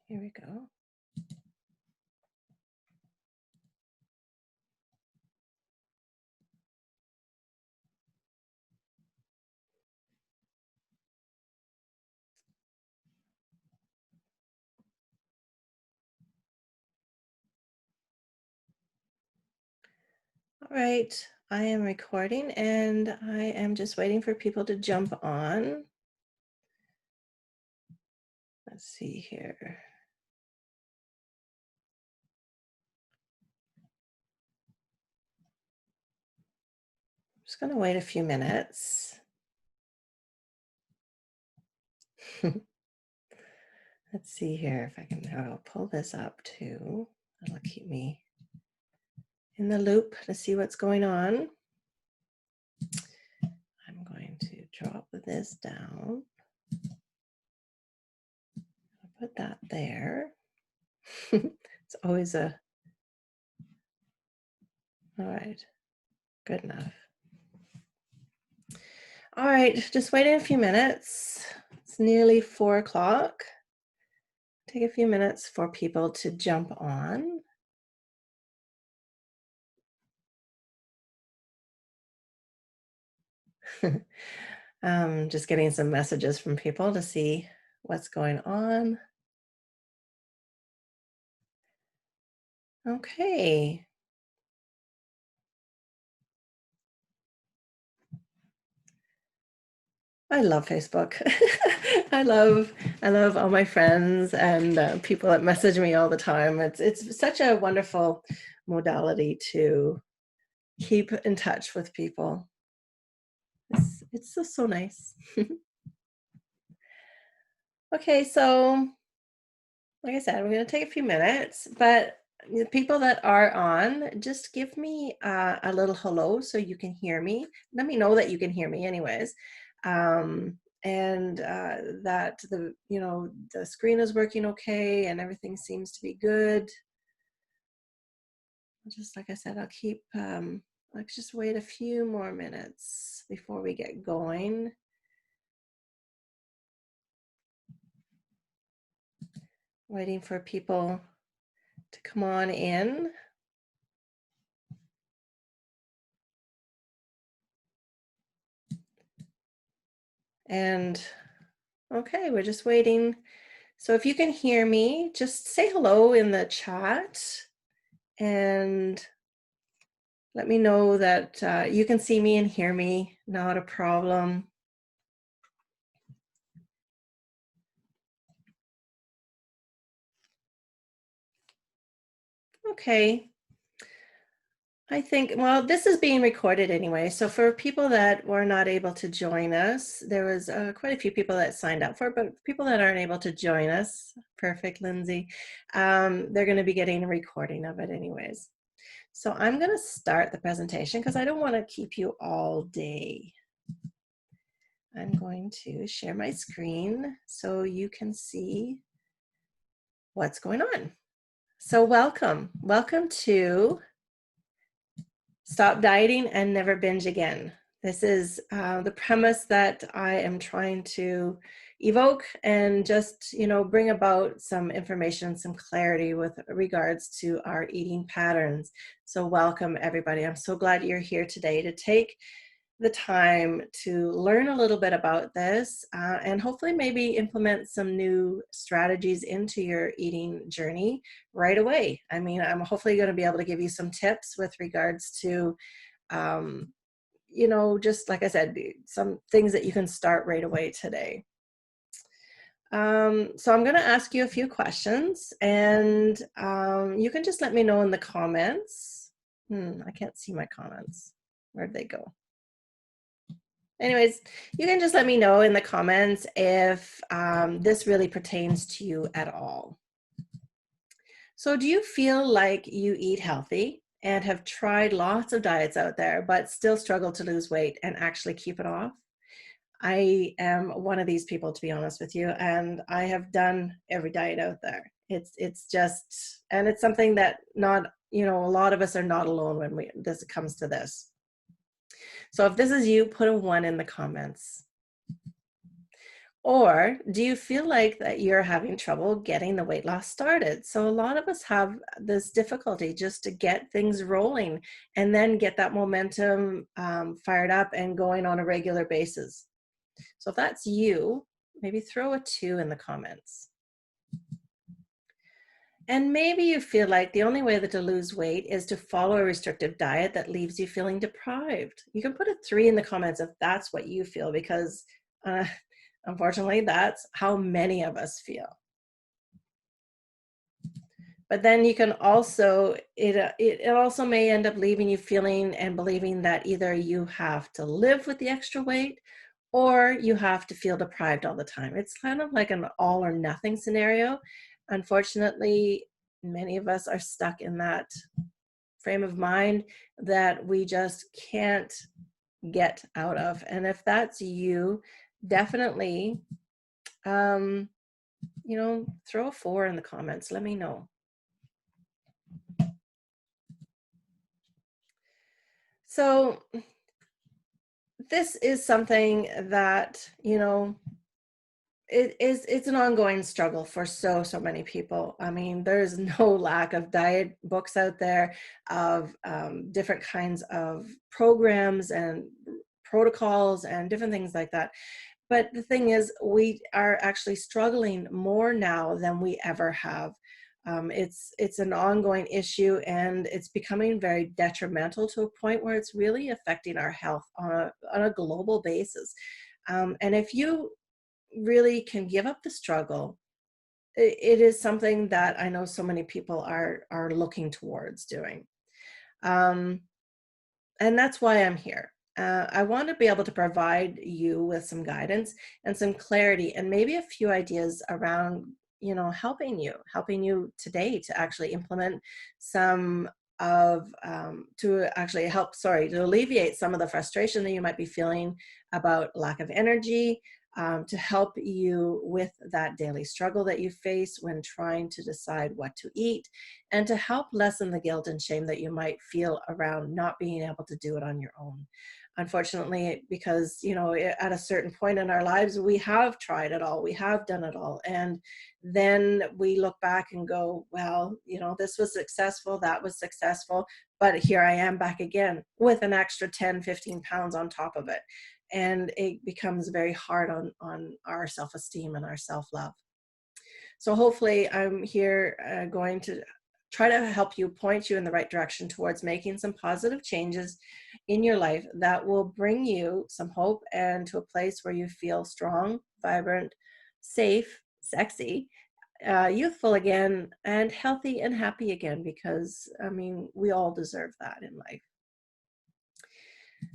Here we go. All right, I am recording and I am just waiting for people to jump on. Let's see here. I'm just going to wait a few minutes. Let's see here if I can I'll pull this up too. That'll keep me in the loop to see what's going on. I'm going to drop this down. I'll put that there. It's always all right, good enough. All right, just waiting a few minutes. It's nearly 4 o'clock. Take a few minutes for people to jump on. Just getting some messages from people to see what's going on. Okay. I love Facebook. I love all my friends and people that message me all the time. It's such a wonderful modality to keep in touch with people. It's just so nice. Okay, so like I said, we're going to take a few minutes, but the people that are on, just give me a little hello so you can hear me. Let me know that you can hear me, anyways, and that the screen is working okay and everything seems to be good. Just like I said, I'll keep. Let's just wait a few more minutes before we get going. Waiting for people to come on in. And okay, we're just waiting. So if you can hear me, just say hello in the chat and let me know that you can see me and hear me, not a problem. Okay. I think, well, this is being recorded anyway. So for people that were not able to join us, there was quite a few people that signed up for it, but people that aren't able to join us, perfect, Lindsay, they're going to be getting a recording of it anyways. So I'm going to start the presentation because I don't want to keep you all day. I'm going to share my screen so you can see what's going on. So welcome to Stop Dieting and Never Binge Again. This is the premise that I am trying to evoke and just, bring about some information, some clarity with regards to our eating patterns. So welcome everybody. I'm so glad you're here today to take the time to learn a little bit about this and hopefully maybe implement some new strategies into your eating journey right away. I mean, I'm hopefully going to be able to give you some tips with regards to, just like I said, some things that you can start right away today. So I'm going to ask you a few questions and you can just let me know in the comments. I can't see my comments. Where'd they go? Anyways, you can just let me know in the comments if this really pertains to you at all. So do you feel like you eat healthy and have tried lots of diets out there, but still struggle to lose weight and actually keep it off? I am one of these people, to be honest with you, and I have done every diet out there. It's just, and it's something that a lot of us are not alone when this comes to this. So if this is you, put a 1 in the comments. Or do you feel like that you're having trouble getting the weight loss started? So a lot of us have this difficulty just to get things rolling and then get that momentum fired up and going on a regular basis. So if that's you, maybe throw a 2 in the comments. And maybe you feel like the only way that to lose weight is to follow a restrictive diet that leaves you feeling deprived. You can put a 3 in the comments if that's what you feel, because uh, unfortunately, that's how many of us feel. But then you can also, it also may end up leaving you feeling and believing that either you have to live with the extra weight or you have to feel deprived all the time. It's kind of like an all or nothing scenario. Unfortunately, many of us are stuck in that frame of mind that we just can't get out of. And if that's you, definitely, um, throw a 4 in the comments. Let me know. So this is something that, it's an ongoing struggle for so many people. I mean, there's no lack of diet books out there, of different kinds of programs and protocols and different things like that. But the thing is, we are actually struggling more now than we ever have. It's an ongoing issue, and it's becoming very detrimental to a point where it's really affecting our health on a global basis. And if you really can give up the struggle, it is something that I know so many people are looking towards doing. Um, and that's why I'm here. I want to be able to provide you with some guidance and some clarity and maybe a few ideas around, helping you today to actually implement some to actually help, sorry, to alleviate some of the frustration that you might be feeling about lack of energy, to help you with that daily struggle that you face when trying to decide what to eat, and to help lessen the guilt and shame that you might feel around not being able to do it on your own. Unfortunately, because, at a certain point in our lives, we have tried it all, we have done it all. And then we look back and go, well, this was successful, that was successful, but here I am back again with an extra 10, 15 pounds on top of it. And it becomes very hard on our self-esteem and our self-love. So hopefully I'm here going to try to help you, point you in the right direction towards making some positive changes in your life that will bring you some hope and to a place where you feel strong, vibrant, safe, sexy, youthful again, and healthy and happy again, because I mean, we all deserve that in life.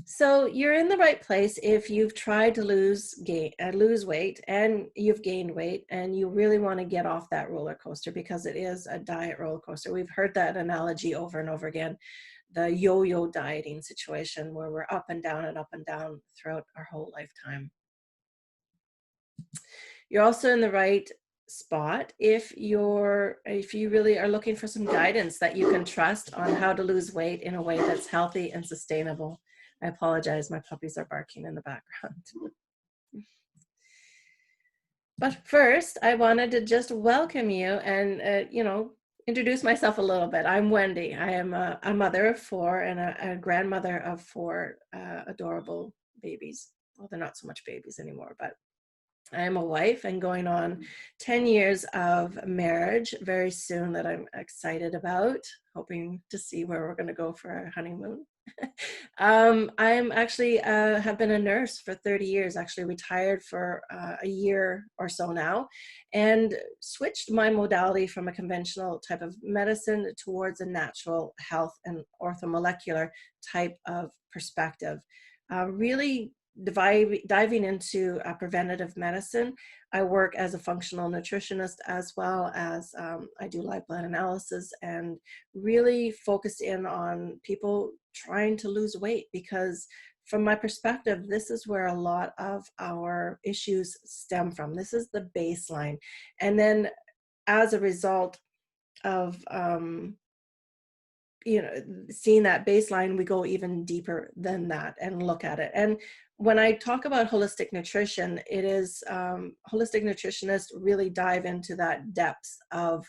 So you're in the right place if you've tried to lose weight and you've gained weight and you really want to get off that roller coaster, because it is a diet roller coaster. We've heard that analogy over and over again, the yo-yo dieting situation where we're up and down throughout our whole lifetime. You're also in the right spot if you really are looking for some guidance that you can trust on how to lose weight in a way that's healthy and sustainable. I apologize, my puppies are barking in the background. But first, I wanted to just welcome you and, introduce myself a little bit. I'm Wendy. I am a mother of 4 and a grandmother of 4 adorable babies. Well, they're not so much babies anymore, but I am a wife and going on 10 years of marriage very soon, that I'm excited about, hoping to see where we're going to go for our honeymoon. I'm actually have been a nurse for 30 years, actually retired for a year or so now, and switched my modality from a conventional type of medicine towards a natural health and orthomolecular type of perspective. Really diving into preventative medicine. I work as a functional nutritionist, as well as I do live blood analysis and really focus in on people trying to lose weight, because from my perspective, this is where a lot of our issues stem from. This is the baseline. And then as a result of seeing that baseline, we go even deeper than that and look at it. And when I talk about holistic nutrition, it is holistic nutritionists really dive into that depth of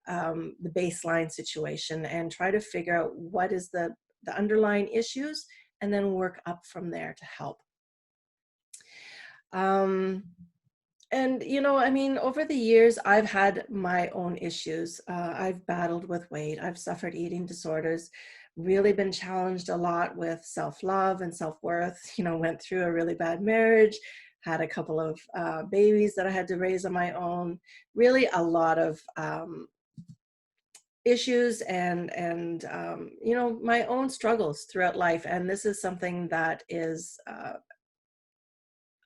the baseline situation and try to figure out what is the underlying issues, and then work up from there to help. Um, and I mean, over the years, I've had my own issues. I've battled with weight. I've suffered eating disorders. Really been challenged a lot with self-love and self-worth. Went through a really bad marriage, had a couple of babies that I had to raise on my own. Really, a lot of issues and my own struggles throughout life. And this is something that is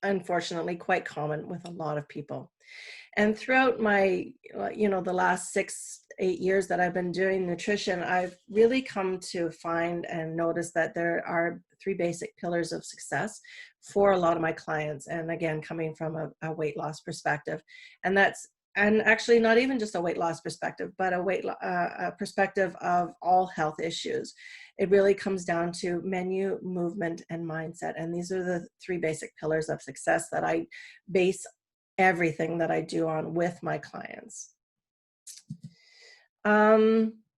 unfortunately quite common with a lot of people. And throughout my, the last 6, 8 years that I've been doing nutrition, I've really come to find and notice that there are three basic pillars of success for a lot of my clients. And again, coming from a weight loss perspective, and actually not even just a weight loss perspective, but a perspective of all health issues. It really comes down to menu, movement, and mindset. And these are the three basic pillars of success that I base everything that I do on with my clients.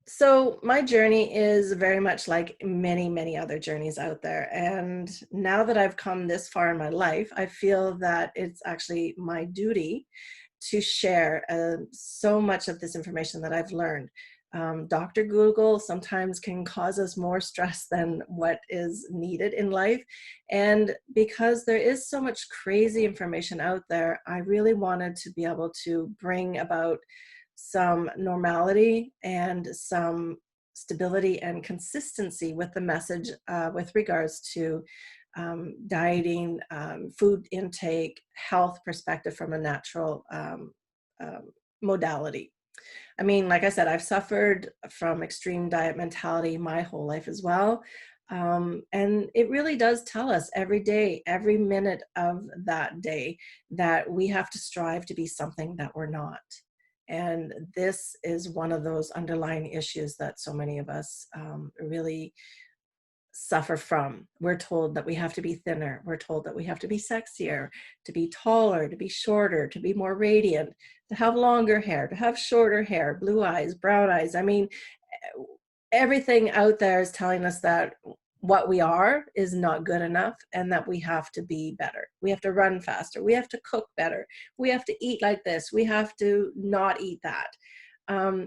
So my journey is very much like many, many other journeys out there. And now that I've come this far in my life, I feel that it's actually my duty to share so much of this information that I've learned. Dr. Google sometimes can cause us more stress than what is needed in life. And because there is so much crazy information out there, I really wanted to be able to bring about some normality and some stability and consistency with the message with regards to dieting, food intake, health perspective from a natural modality. I mean, like I said, I've suffered from extreme diet mentality my whole life as well. And it really does tell us every day, every minute of that day, that we have to strive to be something that we're not. And this is one of those underlying issues that so many of us really suffer from. We're told that we have to be thinner. We're told that we have to be sexier, to be taller, to be shorter, to be more radiant, to have longer hair, to have shorter hair, blue eyes, brown eyes. I mean, everything out there is telling us that what we are is not good enough and that we have to be better. We have to run faster. We have to cook better. We have to eat like this. We have to not eat that.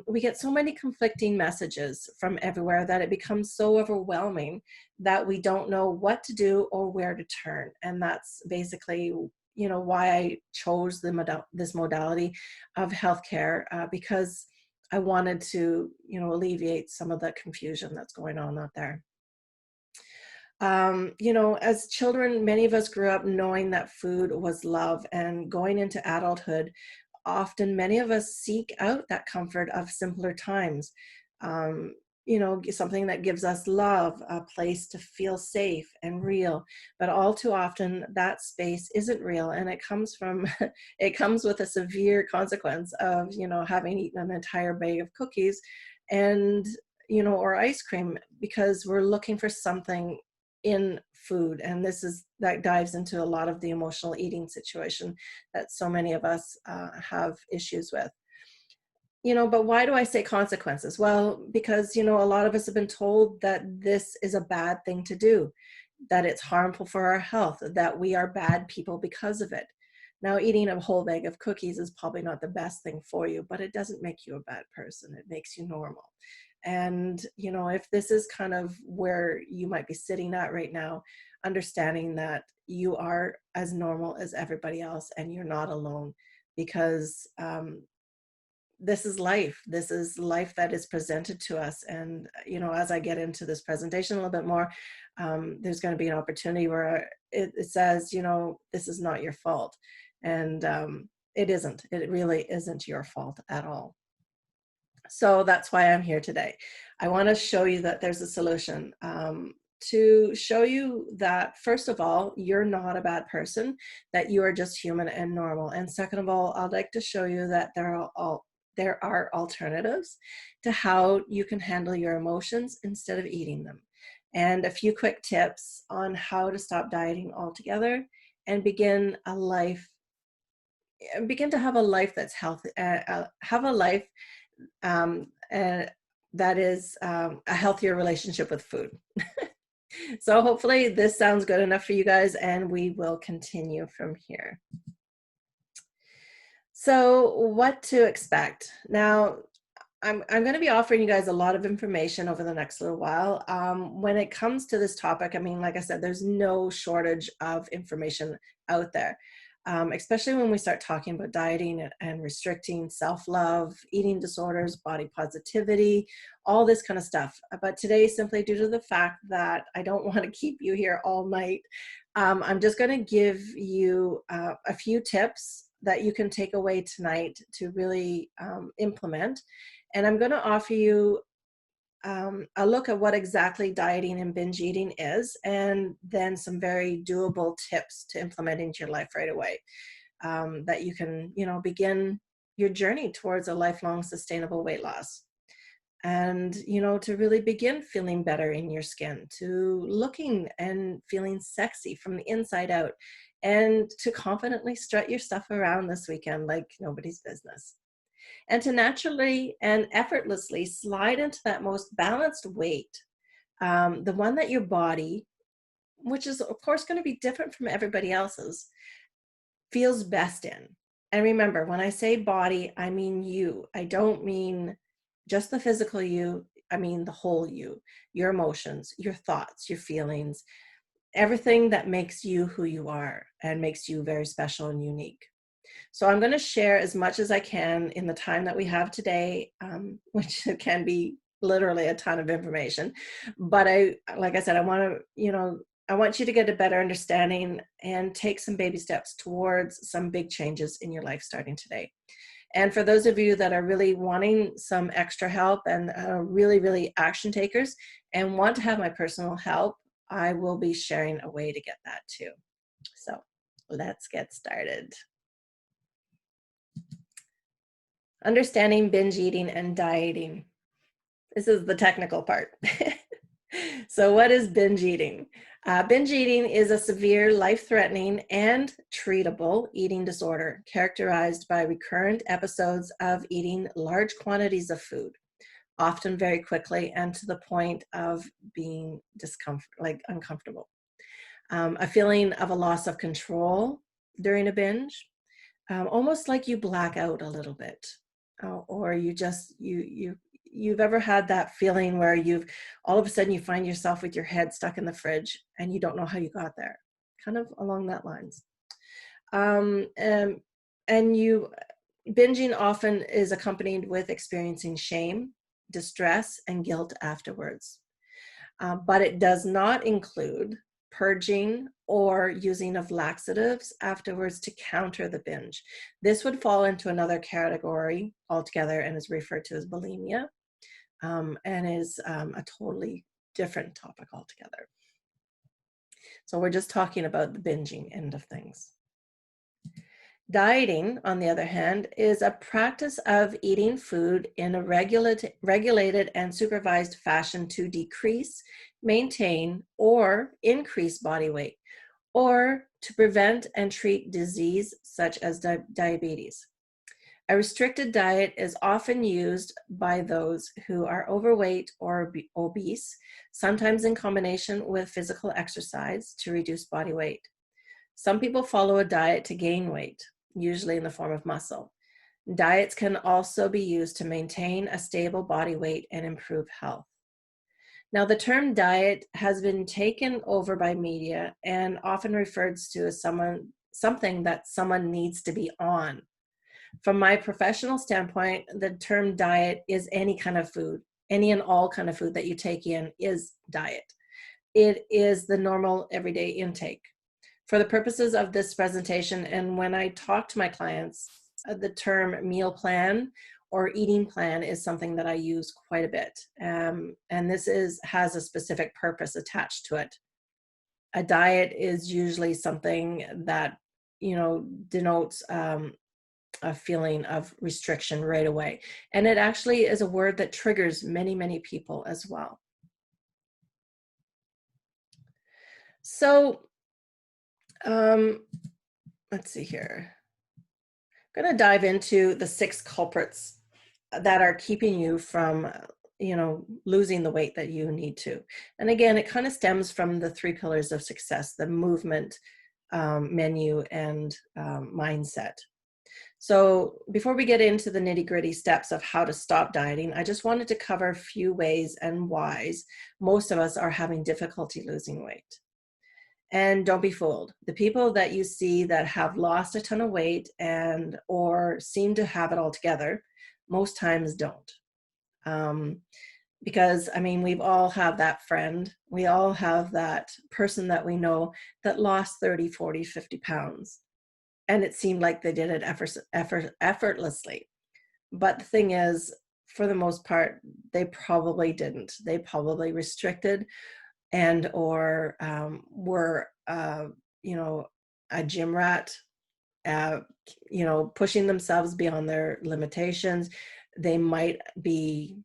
We get so many conflicting messages from everywhere that it becomes so overwhelming that we don't know what to do or where to turn. And that's basically, why I chose this modality of healthcare, because I wanted to, alleviate some of the confusion that's going on out there. As children, many of us grew up knowing that food was love, and going into adulthood, often many of us seek out that comfort of simpler times. Something that gives us love, a place to feel safe and real. But all too often, that space isn't real, and it comes from it comes with a severe consequence of having eaten an entire bag of cookies, and or ice cream, because we're looking for something in food. And that dives into a lot of the emotional eating situation that so many of us have issues with. But why do I say consequences? Well, because a lot of us have been told that this is a bad thing to do, that it's harmful for our health, that we are bad people because of it. Now, eating a whole bag of cookies is probably not the best thing for you, but it doesn't make you a bad person. It makes you normal. And, if this is kind of where you might be sitting at right now, understanding that you are as normal as everybody else and you're not alone, because this is life. This is life that is presented to us. And, as I get into this presentation a little bit more, there's going to be an opportunity where it says, this is not your fault. And it isn't. It really isn't your fault at all. So that's why I'm here today. I want to show you that there's a solution, to show you that, first of all, you're not a bad person, that you are just human and normal. And second of all, I'd like to show you that there are alternatives to how you can handle your emotions instead of eating them. and a few quick tips on how to stop dieting altogether and begin to have a life that's healthy, have a life um, uh, that is a healthier relationship with food. So hopefully this sounds good enough for you guys, and we will continue from here. So what to expect? Now, I'm going to be offering you guys a lot of information over the next little while. When it comes to this topic, I mean, like I said, there's no shortage of information out there, especially when we start talking about dieting and restricting, self-love, eating disorders, body positivity, all this kind of stuff. But today, simply due to the fact that I don't want to keep you here all night, I'm just going to give you a few tips that you can take away tonight to really implement. And I'm going to offer you a look at what exactly dieting and binge eating is, and then some very doable tips to implement into your life right away, that you can, begin your journey towards a lifelong sustainable weight loss. And, to really begin feeling better in your skin, to looking and feeling sexy from the inside out, and to confidently strut your stuff around this weekend like nobody's business, and to naturally and effortlessly slide into that most balanced weight, the one that your body, which is of course going to be different from everybody else's, feels best in. And remember, when I say body, I mean you. I don't mean just the physical you. I mean the whole you, your emotions, your thoughts, your feelings, everything that makes you who you are and makes you very special and unique. So I'm going to share as much as I can in the time that we have today, which can be literally a ton of information. But like I said, I want you to get a better understanding and take some baby steps towards some big changes in your life starting today. And for those of you that are really wanting some extra help and really, really action takers and want to have my personal help, I will be sharing a way to get that too. So let's get started. Understanding binge eating and dieting. This is the technical part. So what is binge eating? Binge eating is a severe, life-threatening, and treatable eating disorder characterized by recurrent episodes of eating large quantities of food, often very quickly and to the point of being uncomfortable. A feeling of a loss of control during a binge, almost like you black out a little bit, or you've ever had that feeling where you've all of a sudden you find yourself with your head stuck in the fridge and you don't know how you got there, kind of along that lines. And you binging often is accompanied with experiencing shame, distress, and guilt afterwards. But it does not include purging or using of laxatives afterwards to counter the binge. This would fall into another category altogether and is referred to as bulimia, and is a totally different topic altogether. So we're just talking about the binging end of things. Dieting, on the other hand, is a practice of eating food in a regulated and supervised fashion to decrease, maintain, or increase body weight, or to prevent and treat disease such as diabetes. A restricted diet is often used by those who are overweight or obese, sometimes in combination with physical exercise to reduce body weight. Some people follow a diet to gain weight, usually in the form of muscle. Diets can also be used to maintain a stable body weight and improve health. Now, the term diet has been taken over by media and often refers to as something that someone needs to be on. From my professional standpoint, the term diet is any kind of food, any and all kind of food that you take in is diet. It is the normal everyday intake. For the purposes of this presentation, and when I talk to my clients, the term meal plan or eating plan is something that I use quite a bit. And this has a specific purpose attached to it. A diet is usually something that, denotes a feeling of restriction right away. And it actually is a word that triggers many, many people as well. So, um, let's see here. I'm going to dive into the 6 culprits that are keeping you from, losing the weight that you need to. And again, it kind of stems from the 3 pillars of success: the movement, menu, and mindset. So, before we get into the nitty gritty steps of how to stop dieting, I just wanted to cover a few ways and whys most of us are having difficulty losing weight. And don't be fooled. The people that you see that have lost a ton of weight and or seem to have it all together, most times don't. Um, because I mean, we've all have that friend. We all have that person that we know that lost 30, 40, 50 pounds. And it seemed like they did it effortlessly. But the thing is, for the most part, they probably didn't. They probably restricted and or were you know a gym rat, uh, pushing themselves beyond their limitations. They might be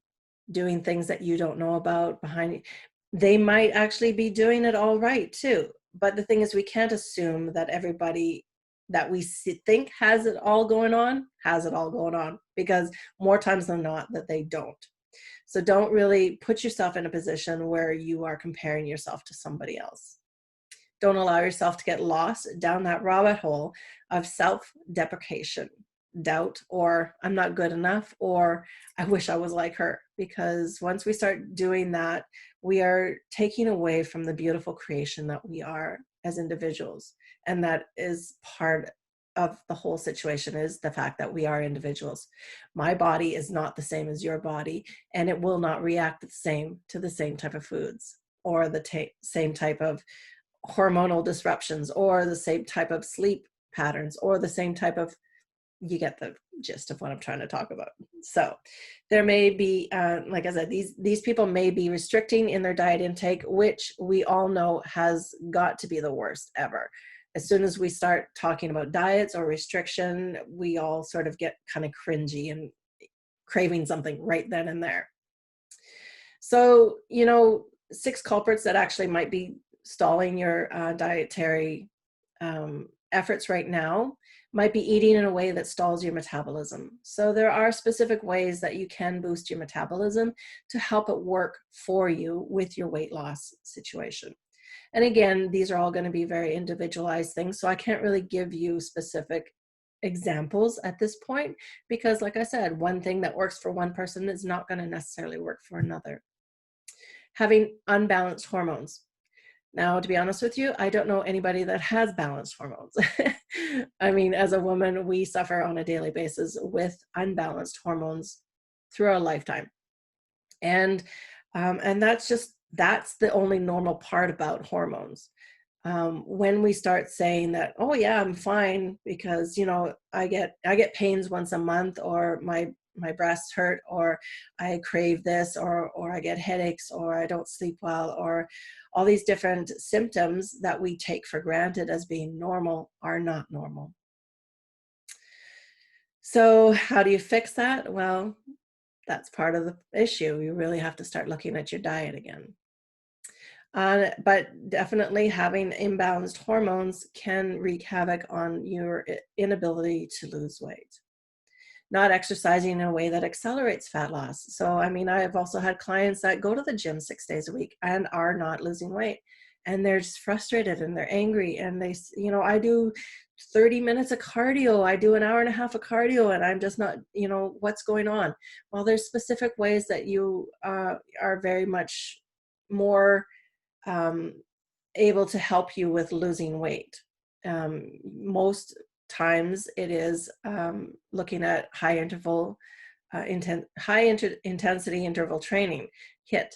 doing things that you don't know about behind. They might actually be doing it all right too, but the thing is, we can't assume that everybody that we think has it all going on has it all going on, because more times than not that they don't. So don't really put yourself in a position where you are comparing yourself to somebody else. Don't allow yourself to get lost down that rabbit hole of self deprecation, doubt, or I'm not good enough, or I wish I was like her. Because once we start doing that, we are taking away from the beautiful creation that we are as individuals. And that is part of the whole situation, is the fact that we are individuals. My body is not the same as your body, and it will not react the same to the same type of foods, or the same type of hormonal disruptions, or the same type of sleep patterns, or the same type of, you get the gist of what I'm trying to talk about. So there may be, like I said, these people may be restricting in their diet intake, which we all know has got to be the worst ever. As soon as we start talking about diets or restriction, we all sort of get kind of cringy and craving something right then and there. So, 6 culprits that actually might be stalling your dietary efforts right now might be eating in a way that stalls your metabolism. So there are specific ways that you can boost your metabolism to help it work for you with your weight loss situation. And again, these are all going to be very individualized things. So I can't really give you specific examples at this point, because like I said, one thing that works for one person is not going to necessarily work for another. Having unbalanced hormones. Now, to be honest with you, I don't know anybody that has balanced hormones. I mean, as a woman, we suffer on a daily basis with unbalanced hormones through our lifetime. And that's the only normal part about hormones. When we start saying that, oh yeah, I'm fine because I get pains once a month, or my breasts hurt, or I crave this, or I get headaches, or I don't sleep well, or all these different symptoms that we take for granted as being normal are not normal. So how do you fix that? Well, that's part of the issue. You really have to start looking at your diet again. But definitely having imbalanced hormones can wreak havoc on your inability to lose weight. Not exercising in a way that accelerates fat loss. So, I mean, I've also had clients that go to the gym 6 days a week and are not losing weight. And they're just frustrated and they're angry. And I do 30 minutes of cardio. I do an hour and a half of cardio, and I'm just not, what's going on? Well, there's specific ways that you are very much more um, able to help you with losing weight. Most times it is looking at intensity interval training, HIIT.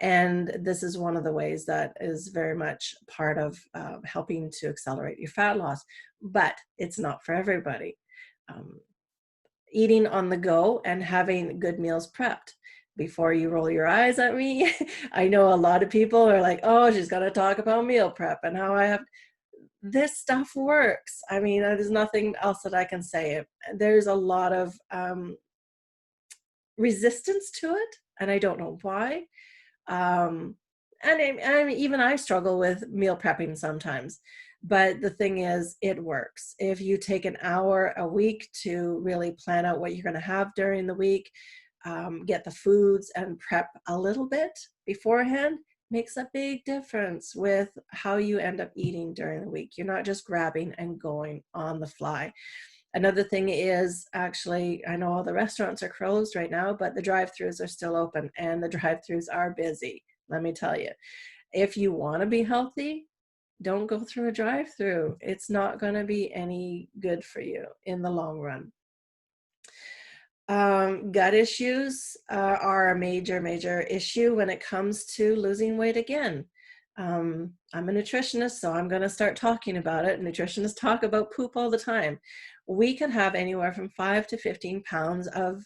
And this is one of the ways that is very much part of helping to accelerate your fat loss, but it's not for everybody. Um, Eating on the go and having good meals prepped. Before you roll your eyes at me, I know a lot of people are like, oh, she's going to talk about meal prep and how I have this stuff works. I mean, there's nothing else that I can say. There's a lot of resistance to it, and I don't know why. Um, Even I struggle with meal prepping sometimes. But the thing is, it works. If you take an hour a week to really plan out what you're going to have during the week, get the foods and prep a little bit beforehand, makes a big difference with how you end up eating during the week. You're not just grabbing and going on the fly. Another thing is, actually, I know all the restaurants are closed right now, but the drive-throughs are still open, and the drive-throughs are busy. Let me tell you, if you want to be healthy, don't go through a drive-through. It's not going to be any good for you in the long run. Gut issues are a major, major issue when it comes to losing weight again. I'm a nutritionist, so I'm going to start talking about it. Nutritionists talk about poop all the time. We can have anywhere from 5 to 15 pounds of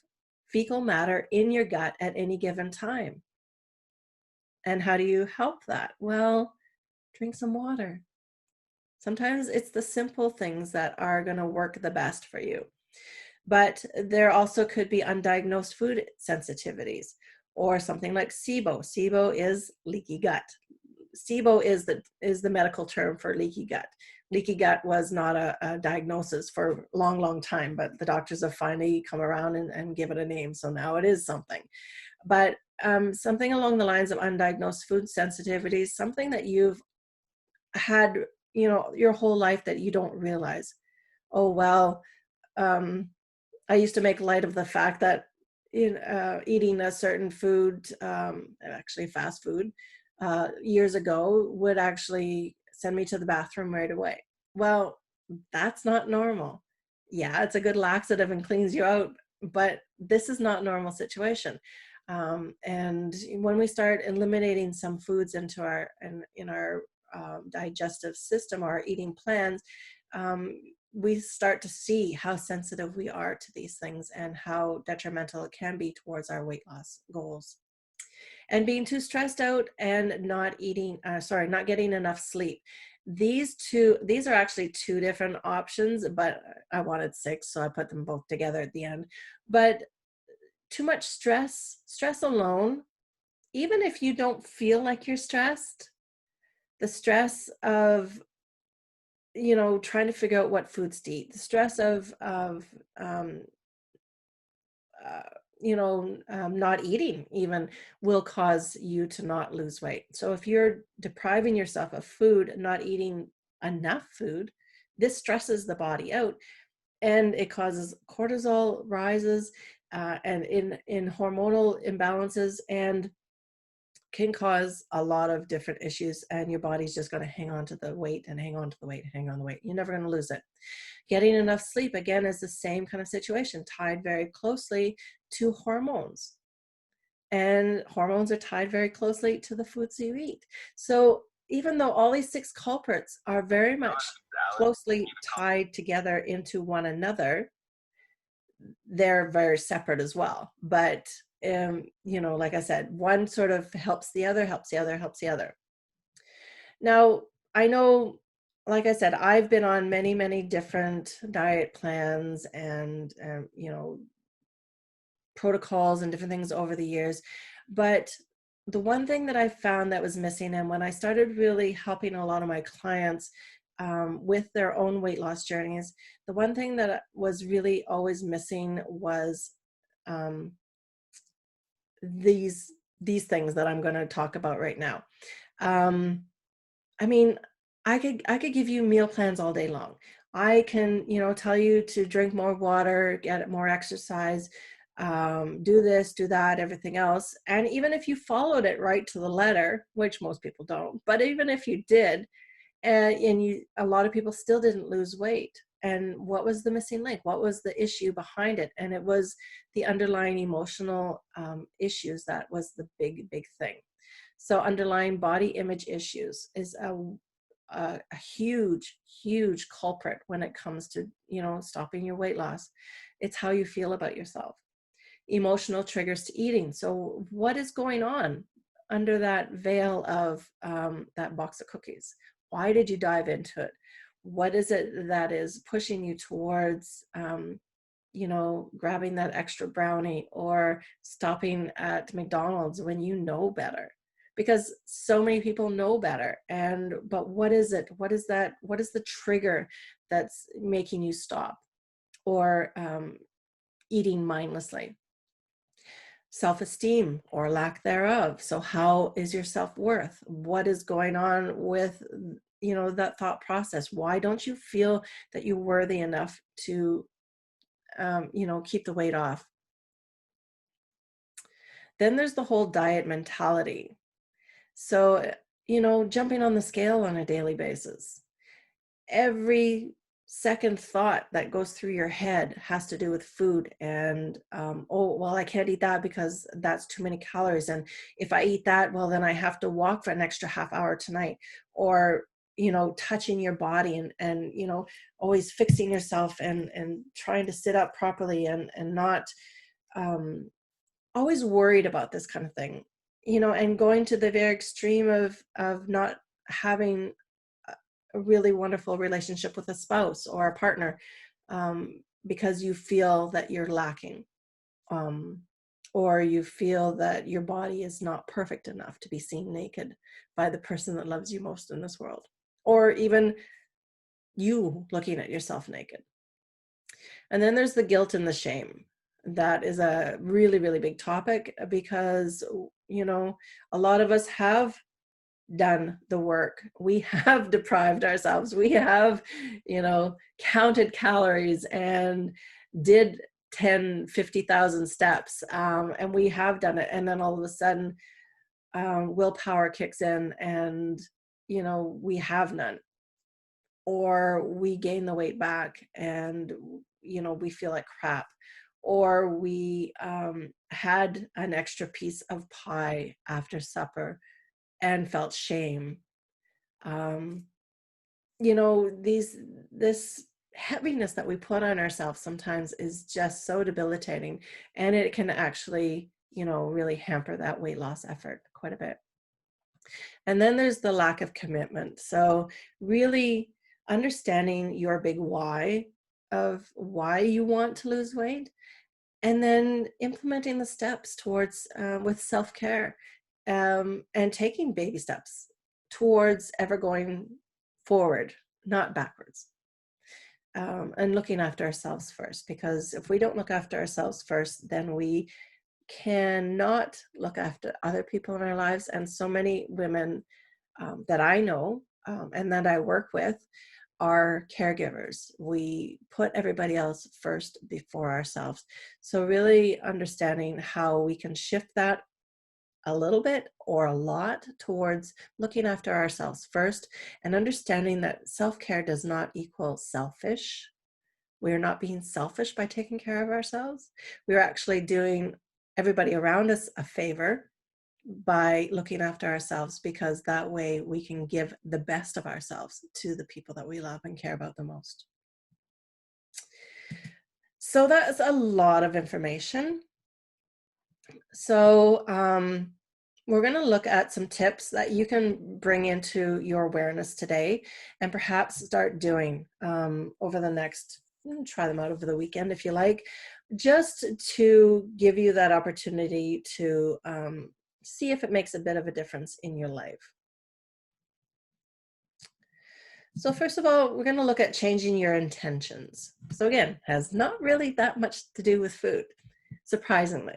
fecal matter in your gut at any given time. And how do you help that? Well, drink some water. Sometimes it's the simple things that are going to work the best for you. But there also could be undiagnosed food sensitivities or something like SIBO. SIBO is leaky gut. SIBO is the medical term for leaky gut. Leaky gut was not a diagnosis for a long, long time, but the doctors have finally come around and give it a name. So now it is something. But something along the lines of undiagnosed food sensitivities, something that you've had, your whole life that you don't realize. Oh, well, um, I used to make light of the fact that eating a certain food, actually fast food, years ago would actually send me to the bathroom right away. Well, that's not normal. Yeah, it's a good laxative and cleans you out, but this is not normal situation. And when we start eliminating some foods into in our digestive system or our eating plans, um, we start to see how sensitive we are to these things and how detrimental it can be towards our weight loss goals. And being too stressed out and not not getting enough sleep. These are actually two different options, but I wanted six, so I put them both together at the end. But too much stress alone, even if you don't feel like you're stressed, the stress of trying to figure out what foods to eat, the stress of um, uh, not eating even will cause you to not lose weight. So if you're depriving yourself of food, not eating enough food, this stresses the body out, and it causes cortisol rises, and in hormonal imbalances, and can cause a lot of different issues, and your body's just going to hang on to the weight and hang on to the weight, hang on the weight. You're never going to lose it. Getting enough sleep, again, is the same kind of situation, tied very closely to hormones. And hormones are tied very closely to the foods you eat. So even though all these six culprits are very much closely tied together into one another, they're very separate as well. But like I said, one sort of helps the other, helps the other, helps the other. Now, I know, like I said, I've been on many, many different diet plans and, protocols and different things over the years. But the one thing that I found that was missing, and when I started really helping a lot of my clients with their own weight loss journeys, the one thing that was really always missing was um, these things that I'm going to talk about right now. Um, I mean, I could give you meal plans all day long. I can, tell you to drink more water, get more exercise, do this, do that, everything else. And even if you followed it right to the letter, which most people don't, but even if you did, a lot of people still didn't lose weight. And what was the missing link? What was the issue behind it? And it was the underlying emotional issues that was the big, big thing. So underlying body image issues is a huge, huge culprit when it comes to, stopping your weight loss. It's how you feel about yourself. Emotional triggers to eating. So what is going on under that veil of that box of cookies? Why did you dive into it? What is it that is pushing you towards, grabbing that extra brownie or stopping at McDonald's when you know better? because so many people know better. But what is it? What is that? What is the trigger that's making you stop or eating mindlessly? Self-esteem or lack thereof. So how is your self-worth? What is going on with, that thought process? Why don't you feel that you're worthy enough to, keep the weight off? Then there's the whole diet mentality. So, jumping on the scale on a daily basis. Every second thought that goes through your head has to do with food and, oh, well, I can't eat that because that's too many calories. And if I eat that, well, then I have to walk for an extra half hour tonight. Or, touching your body and, always fixing yourself and trying to sit up properly and not, um, always worried about this kind of thing, and going to the very extreme of not having a really wonderful relationship with a spouse or a partner, because you feel that you're lacking, um, or you feel that your body is not perfect enough to be seen naked by the person that loves you most in this world, or even you looking at yourself naked. And then there's the guilt and the shame. That is a really, really big topic because, a lot of us have done the work. We have deprived ourselves. We have, counted calories and did 10, 50,000 steps. And we have done it. And then all of a sudden, willpower kicks in and, we have none. Or we gain the weight back and, we feel like crap. Or we had an extra piece of pie after supper and felt shame. um, this heaviness that we put on ourselves sometimes is just so debilitating, and it can actually, really hamper that weight loss effort quite a bit. And then there's the lack of commitment. So really understanding your big why of why you want to lose weight, and then implementing the steps towards, with self-care, and taking baby steps towards ever going forward, not backwards, and looking after ourselves first. Because if we don't look after ourselves first, then we cannot look after other people in our lives. And so many women, that I know, and that I work with, are caregivers. We put everybody else first before ourselves. So really understanding how we can shift that a little bit or a lot towards looking after ourselves first, and understanding that self-care does not equal selfish. We're not being selfish by taking care of ourselves. We're actually doing everybody around us a favor by looking after ourselves, because that way we can give the best of ourselves to the people that we love and care about the most. So that's a lot of information. So we're going to look at some tips that you can bring into your awareness today and perhaps start doing over the next, try them out over the weekend if you like, just to give you that opportunity to see if it makes a bit of a difference in your life. So first of all, we're going to look at changing your intentions. So again, has not really that much to do with food, surprisingly.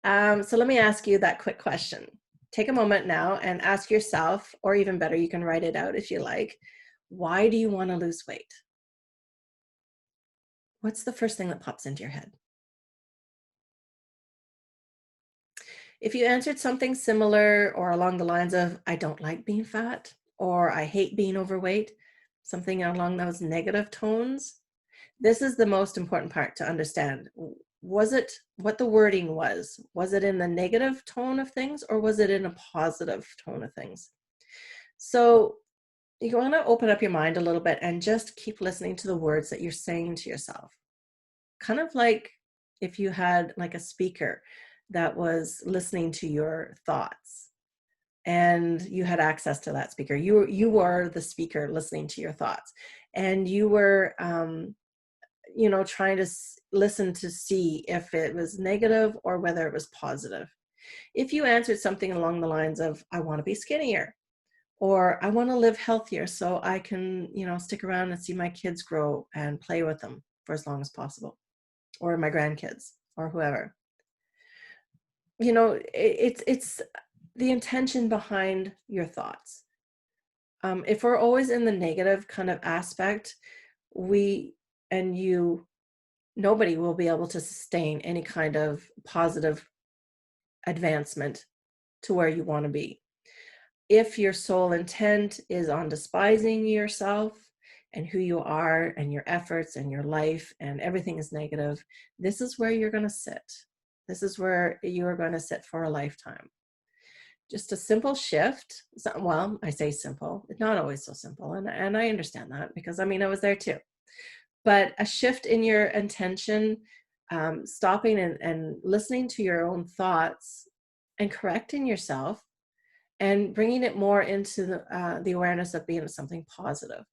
So let me ask you that quick question. Take a moment now and ask yourself, or even better, you can write it out if you like, why do you want to lose weight? What's the first thing that pops into your head? If you answered something similar or along the lines of, I don't like being fat, or I hate being overweight, something along those negative tones, this is the most important part to understand. Was it what the wording was? Was it in the negative tone of things, or was it in a positive tone of things? So you want to open up your mind a little bit and just keep listening to the words that you're saying to yourself. Kind of like if you had like a speaker that was listening to your thoughts and you had access to that speaker. You were the speaker listening to your thoughts, and you were trying to listen to see if it was negative or whether it was positive. If you answered something along the lines of, I want to be skinnier, or I want to live healthier so I can, stick around and see my kids grow and play with them for as long as possible, or my grandkids or whoever. It's the intention behind your thoughts. If we're always in the negative kind of aspect, we and you, nobody will be able to sustain any kind of positive advancement to where you want to be. If your sole intent is on despising yourself and who you are and your efforts and your life and everything is negative, this is where you're going to sit. This is where you are going to sit for a lifetime. Just a simple shift. Well, I say simple. It's not always so simple. And I understand that because, I was there too. But a shift in your intention, stopping and listening to your own thoughts and correcting yourself and bringing it more into the awareness of being something positive.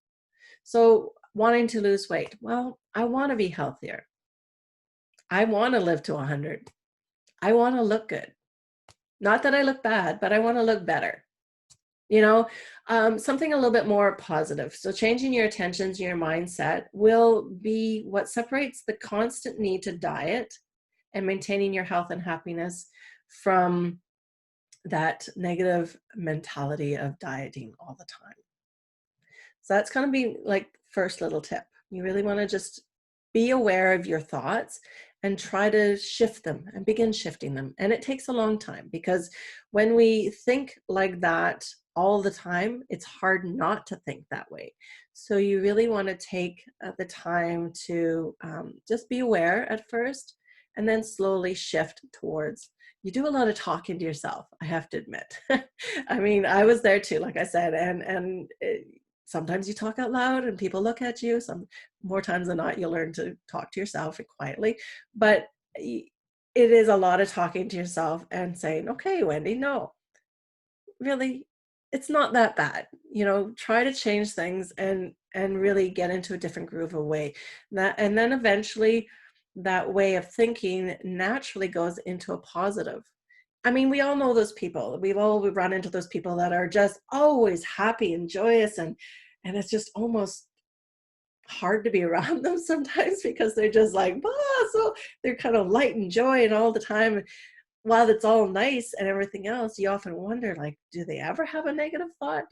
So wanting to lose weight. Well, I want to be healthier. I want to live to 100. I want to look good. Not that I look bad, but I want to look better. Something a little bit more positive. So changing your attentions, your mindset will be what separates the constant need to diet and maintaining your health and happiness from that negative mentality of dieting all the time. So that's going to be like first little tip. You really want to just be aware of your thoughts and try to shift them and begin shifting them. And it takes a long time because when we think like that all the time, it's hard not to think that way. So you really want to take the time to just be aware at first and then slowly shift towards. You do a lot of talking to yourself, I have to admit. I was there too, like I said, and sometimes you talk out loud and people look at you. Some more times than not, you learn to talk to yourself quietly. But it is a lot of talking to yourself and saying, okay, Wendy, no, really, it's not that bad. Try to change things and really get into a different groove of way. And then eventually that way of thinking naturally goes into a positive. We all know those people. We've all run into those people that are just always happy and joyous, and it's just almost hard to be around them sometimes because they're just like, so they're kind of light and joy and all the time. While it's all nice and everything else, you often wonder, like, do they ever have a negative thought?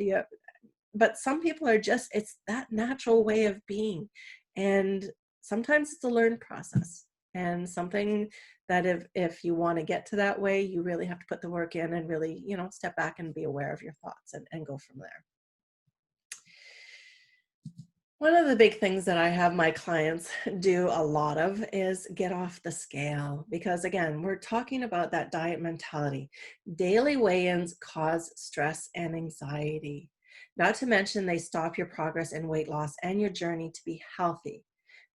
But some people are just, it's that natural way of being. And sometimes it's a learned process and something that if you want to get to that way, you really have to put the work in and really, step back and be aware of your thoughts and go from there. One of the big things that I have my clients do a lot of is get off the scale because, again, we're talking about that diet mentality. Daily weigh-ins cause stress and anxiety. Not to mention they stop your progress in weight loss and your journey to be healthy.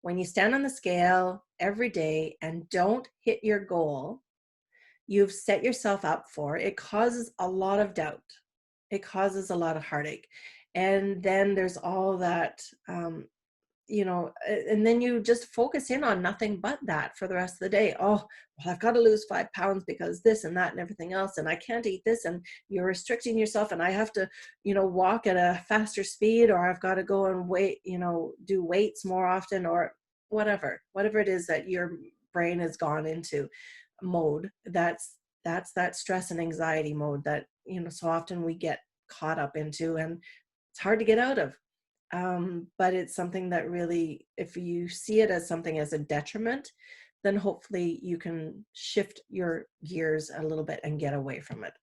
When you stand on the scale every day and don't hit your goal you've set yourself up for, it causes a lot of doubt. It causes a lot of heartache. And then there's all that, and then you just focus in on nothing but that for the rest of the day. Oh, well, I've got to lose 5 pounds because this and that and everything else, and I can't eat this, and you're restricting yourself, and I have to, walk at a faster speed, or I've got to go and do weights more often, or whatever it is that your brain has gone into mode. That's that stress and anxiety mode that, so often we get caught up into, and it's hard to get out of. But it's something that really, if you see it as something as a detriment, then hopefully you can shift your gears a little bit and get away from it.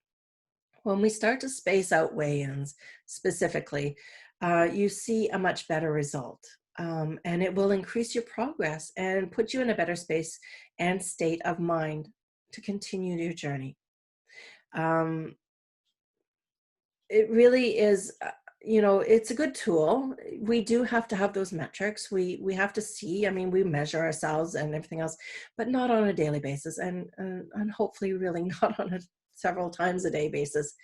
When we start to space out weigh-ins specifically, you see a much better result. And it will increase your progress and put you in a better space and state of mind to continue your journey. It really is, it's a good tool. We do have to have those metrics. We have to see, we measure ourselves and everything else, but not on a daily basis, and hopefully really not on a several times a day basis.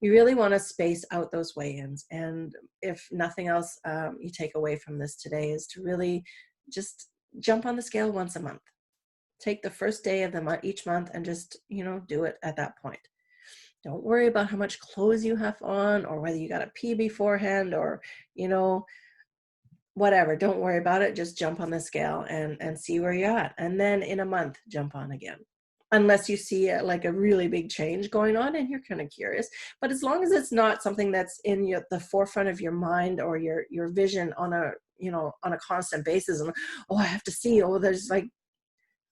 You really want to space out those weigh-ins. And if nothing else, you take away from this today is to really just jump on the scale once a month. take the first day of the month each month and just, do it at that point. Don't worry about how much clothes you have on or whether you got to pee beforehand or, you know, whatever. Don't worry about it. Just jump on the scale and see where you're at. And then in a month, jump on again. Unless you see like a really big change going on and you're kind of curious. But as long as it's not something that's in the forefront of your mind or your vision on a constant basis, and oh, I have to see, oh, there's like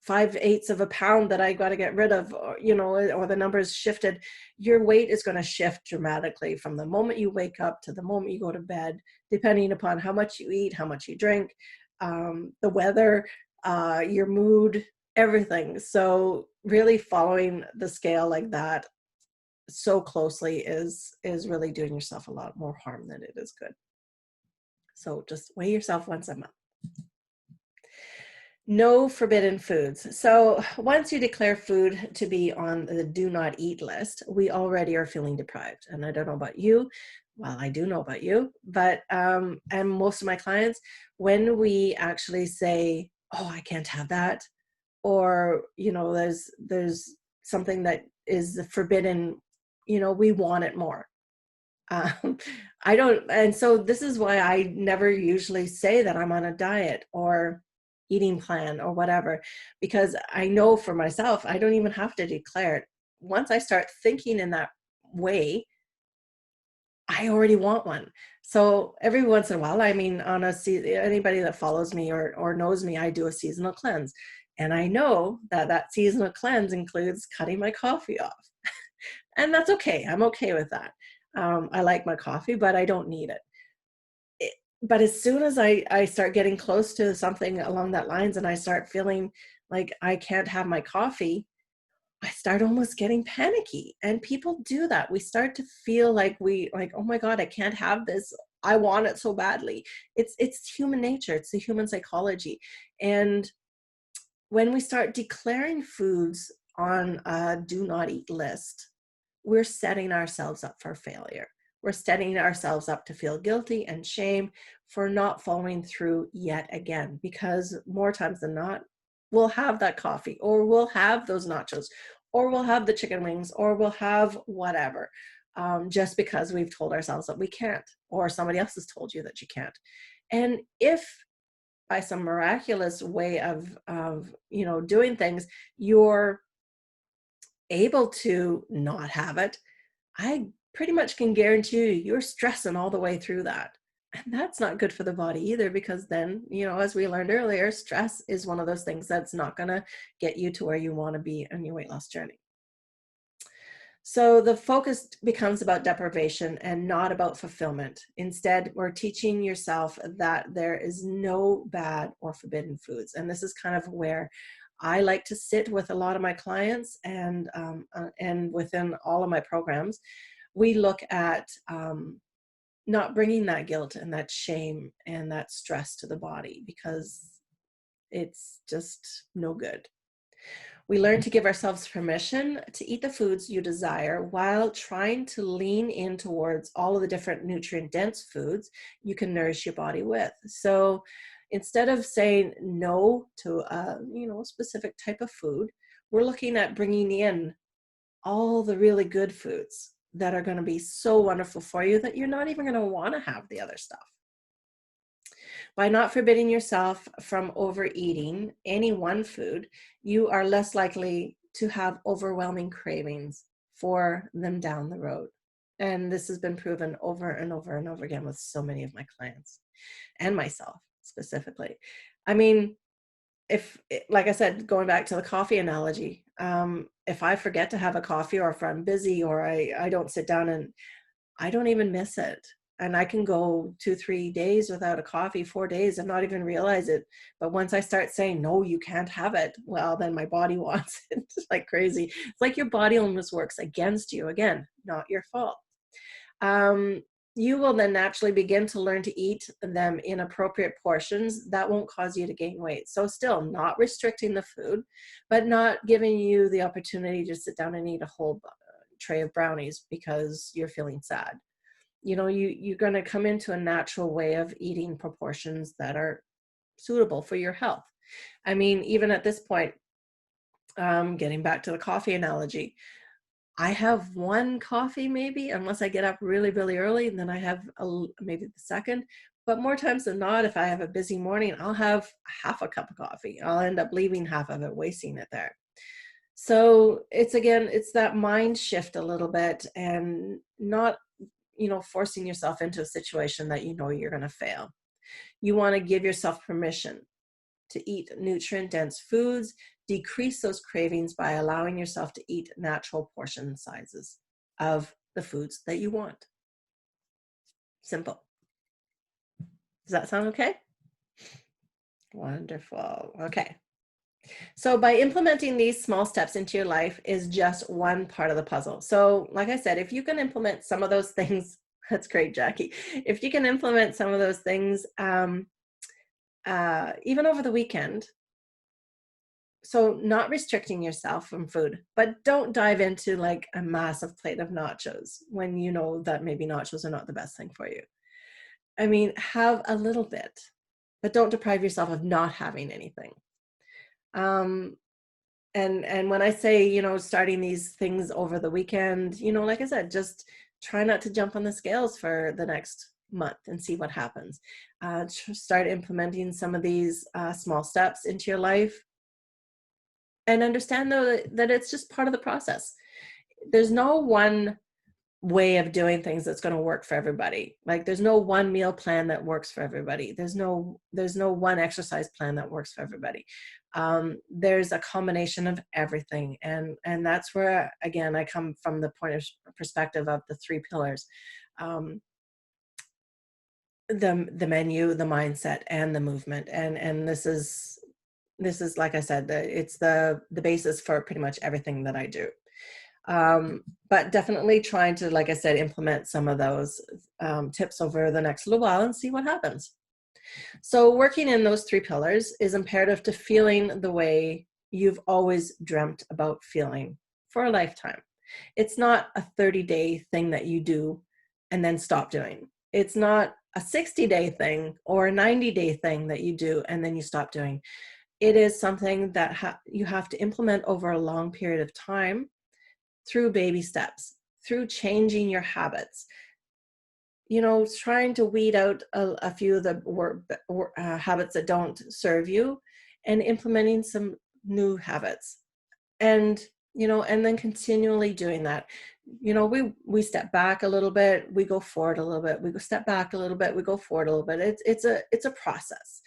5/8 of a pound that I got to get rid of, or the numbers shifted, your weight is going to shift dramatically from the moment you wake up to the moment you go to bed, depending upon how much you eat, how much you drink, the weather, your mood, everything. So really following the scale like that so closely is really doing yourself a lot more harm than it is good. So just weigh yourself once a month. No forbidden foods. So once you declare food to be on the do not eat list, we already are feeling deprived. And I don't know about you. Well, I do know about you, but and most of my clients, when we actually say, "Oh, I can't have that," or there's something that is forbidden, we want it more. Um, I don't, and so this is why I never usually say that I'm on a diet or eating plan or whatever, because I know for myself, I don't even have to declare it. Once I start thinking in that way, I already want one. So every once in a while, I mean, anybody that follows me or knows me, I do a seasonal cleanse. And I know that that seasonal cleanse includes cutting my coffee off. And that's okay. I'm okay with that. I like my coffee, but I don't need it. But as soon as I start getting close to something along that lines and I start feeling like I can't have my coffee, I start almost getting panicky. And people do that. We start to feel like, oh my God, I can't have this. I want it so badly. It's human nature. It's the human psychology. And when we start declaring foods on a do not eat list, we're setting ourselves up for failure. We're setting ourselves up to feel guilty and shame for not following through yet again, because more times than not, we'll have that coffee or we'll have those nachos or we'll have the chicken wings or we'll have whatever, just because we've told ourselves that we can't or somebody else has told you that you can't. And if by some miraculous way of doing things, you're able to not have it, I pretty much can guarantee you're stressing all the way through that. And that's not good for the body either, because then, as we learned earlier, stress is one of those things that's not going to get you to where you want to be on your weight loss journey. So the focus becomes about deprivation and not about fulfillment. Instead, we're teaching yourself that there is no bad or forbidden foods. And this is kind of where I like to sit with a lot of my clients and within all of my programs, we look at not bringing that guilt and that shame and that stress to the body, because it's just no good. We learn to give ourselves permission to eat the foods you desire while trying to lean in towards all of the different nutrient dense foods you can nourish your body with. So instead of saying no to a specific type of food, we're looking at bringing in all the really good foods that are going to be so wonderful for you that you're not even going to want to have the other stuff. By not forbidding yourself from overeating any one food, you are less likely to have overwhelming cravings for them down the road. And this has been proven over and over and over again with so many of my clients and myself specifically. I mean, like I said, going back to the coffee analogy, if I forget to have a coffee or if I'm busy or I don't sit down, and I don't even miss it. And I can go 2-3 days without a coffee, 4 days, and not even realize it. But once I start saying, no, you can't have it, well, then my body wants it like crazy. It's like your body almost works against you. Again, not your fault. You will then naturally begin to learn to eat them in appropriate portions that won't cause you to gain weight. So still not restricting the food, but not giving you the opportunity to sit down and eat a whole tray of brownies because you're feeling sad. You're going to come into a natural way of eating proportions that are suitable for your health. I mean, even at this point, Getting back to the coffee analogy, I have one coffee maybe, unless I get up really, really early, and then I have maybe the second. But more times than not, if I have a busy morning, I'll have half a cup of coffee. I'll end up leaving half of it, wasting it there. So it's again, it's that mind shift a little bit, and not, forcing yourself into a situation that you know you're going to fail. You want to give yourself permission to eat nutrient dense foods, decrease those cravings by allowing yourself to eat natural portion sizes of the foods that you want. Simple. Does that sound okay? Wonderful. Okay. So by implementing these small steps into your life is just one part of the puzzle. So like I said, if you can implement some of those things, that's great, Jackie. If you can implement some of those things, even over the weekend, so not restricting yourself from food, but don't dive into like a massive plate of nachos when you know that maybe nachos are not the best thing for you. I mean, have a little bit, but don't deprive yourself of not having anything. Um, and when I say, starting these things over the weekend, like I said, just try not to jump on the scales for the next month and see what happens. Start implementing some of these small steps into your life, and understand though that it's just part of the process. There's no one way of doing things that's going to work for everybody. Like there's no one meal plan that works for everybody. There's no one exercise plan that works for everybody. There's a combination of everything, and that's where again I come from the point of perspective of the three pillars: um, the menu, the mindset, and the movement. And this is like I said, it's the basis for pretty much everything that I do. But definitely trying to, like I said, implement some of those tips over the next little while and see what happens. So working in those three pillars is imperative to feeling the way you've always dreamt about feeling for a lifetime. It's not a 30-day thing that you do and then stop doing. It's not a 60-day thing or a 90-day thing that you do and then you stop doing. It is something that you have to implement over a long period of time, through baby steps, through changing your habits, trying to weed out a few of the habits that don't serve you, and implementing some new habits. And then continually doing that. We step back a little bit, we go forward a little bit, we go step back a little bit, we go forward a little bit. It's a process.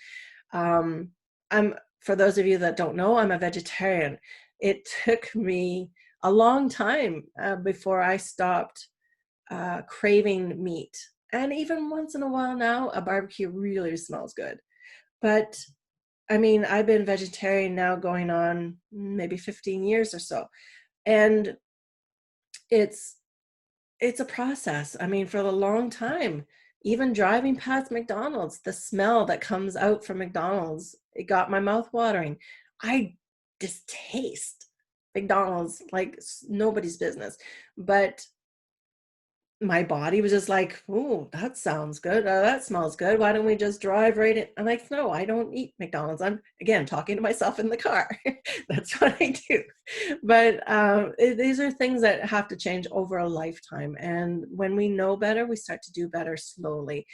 um I'm For those of you that don't know, I'm a vegetarian. It took me a long time before I stopped craving meat. And even once in a while now, a barbecue really smells good. But I mean, I've been vegetarian now going on maybe 15 years or so. And it's it's a process. I mean, for a long time, even driving past McDonald's, the smell that comes out from McDonald's, it got my mouth watering. I distaste McDonald's like nobody's business. But my body was just like, "Oh, that sounds good. That smells good. Why don't we just drive right in?" I'm like, "No, I don't eat McDonald's." I'm again talking to myself in the car. That's what I do. But these are things that have to change over a lifetime. And when we know better, we start to do better slowly.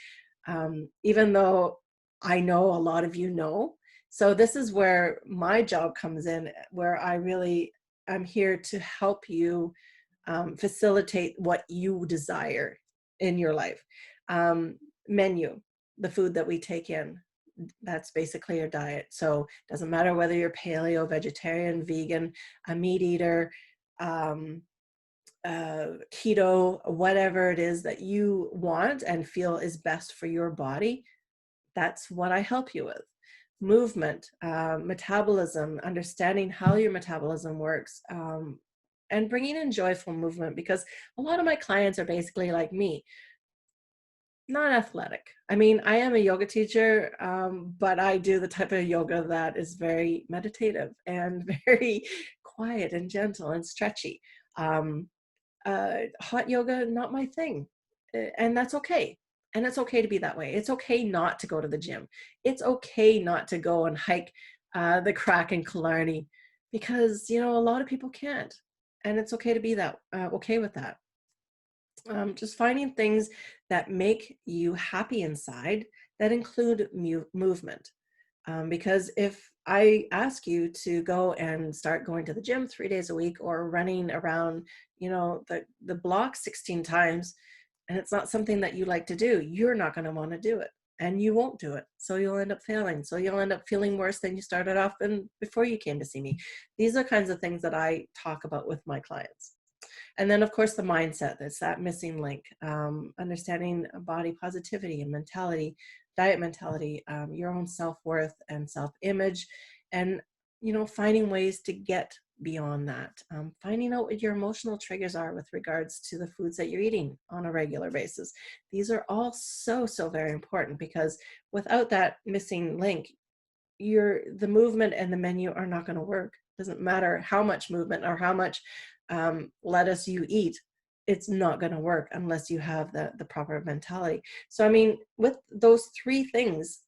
Even though I know a lot of you know. So this is where my job comes in, where I'm here to help you facilitate what you desire in your life. Menu, the food that we take in, that's basically your diet. So it doesn't matter whether you're paleo, vegetarian, vegan, a meat eater, um, keto, whatever it is that you want and feel is best for your body, that's what I help you with. Movement, metabolism, understanding how your metabolism works, and bringing in joyful movement, because a lot of my clients are basically like me, not athletic. I mean, I am a yoga teacher, but I do the type of yoga that is very meditative and very quiet and gentle and stretchy. Um, Hot yoga, not my thing. And that's okay. And it's okay to be that way. It's okay not to go to the gym. It's okay not to go and hike the crack in Killarney. because, a lot of people can't. And it's okay to be that okay with that. Just finding things that make you happy inside that include movement. Because if I ask you to go and start going to the gym 3 days a week or running around, the block 16 times, and it's not something that you like to do, you're not going to want to do it. And you won't do it. So you'll end up failing. So you'll end up feeling worse than you started off and before you came to see me. These are kinds of things that I talk about with my clients. And then, of course, the mindset, that's that missing link. Understanding body positivity and mentality, diet mentality, your own self-worth and self-image, and, finding ways to get beyond that. Finding out what your emotional triggers are with regards to the foods that you're eating on a regular basis. These are all so, so very important, because without that missing link, the movement and the menu are not going to work. Doesn't matter how much movement or how much lettuce you eat, it's not going to work unless you have the proper mentality. So I mean, with those three things,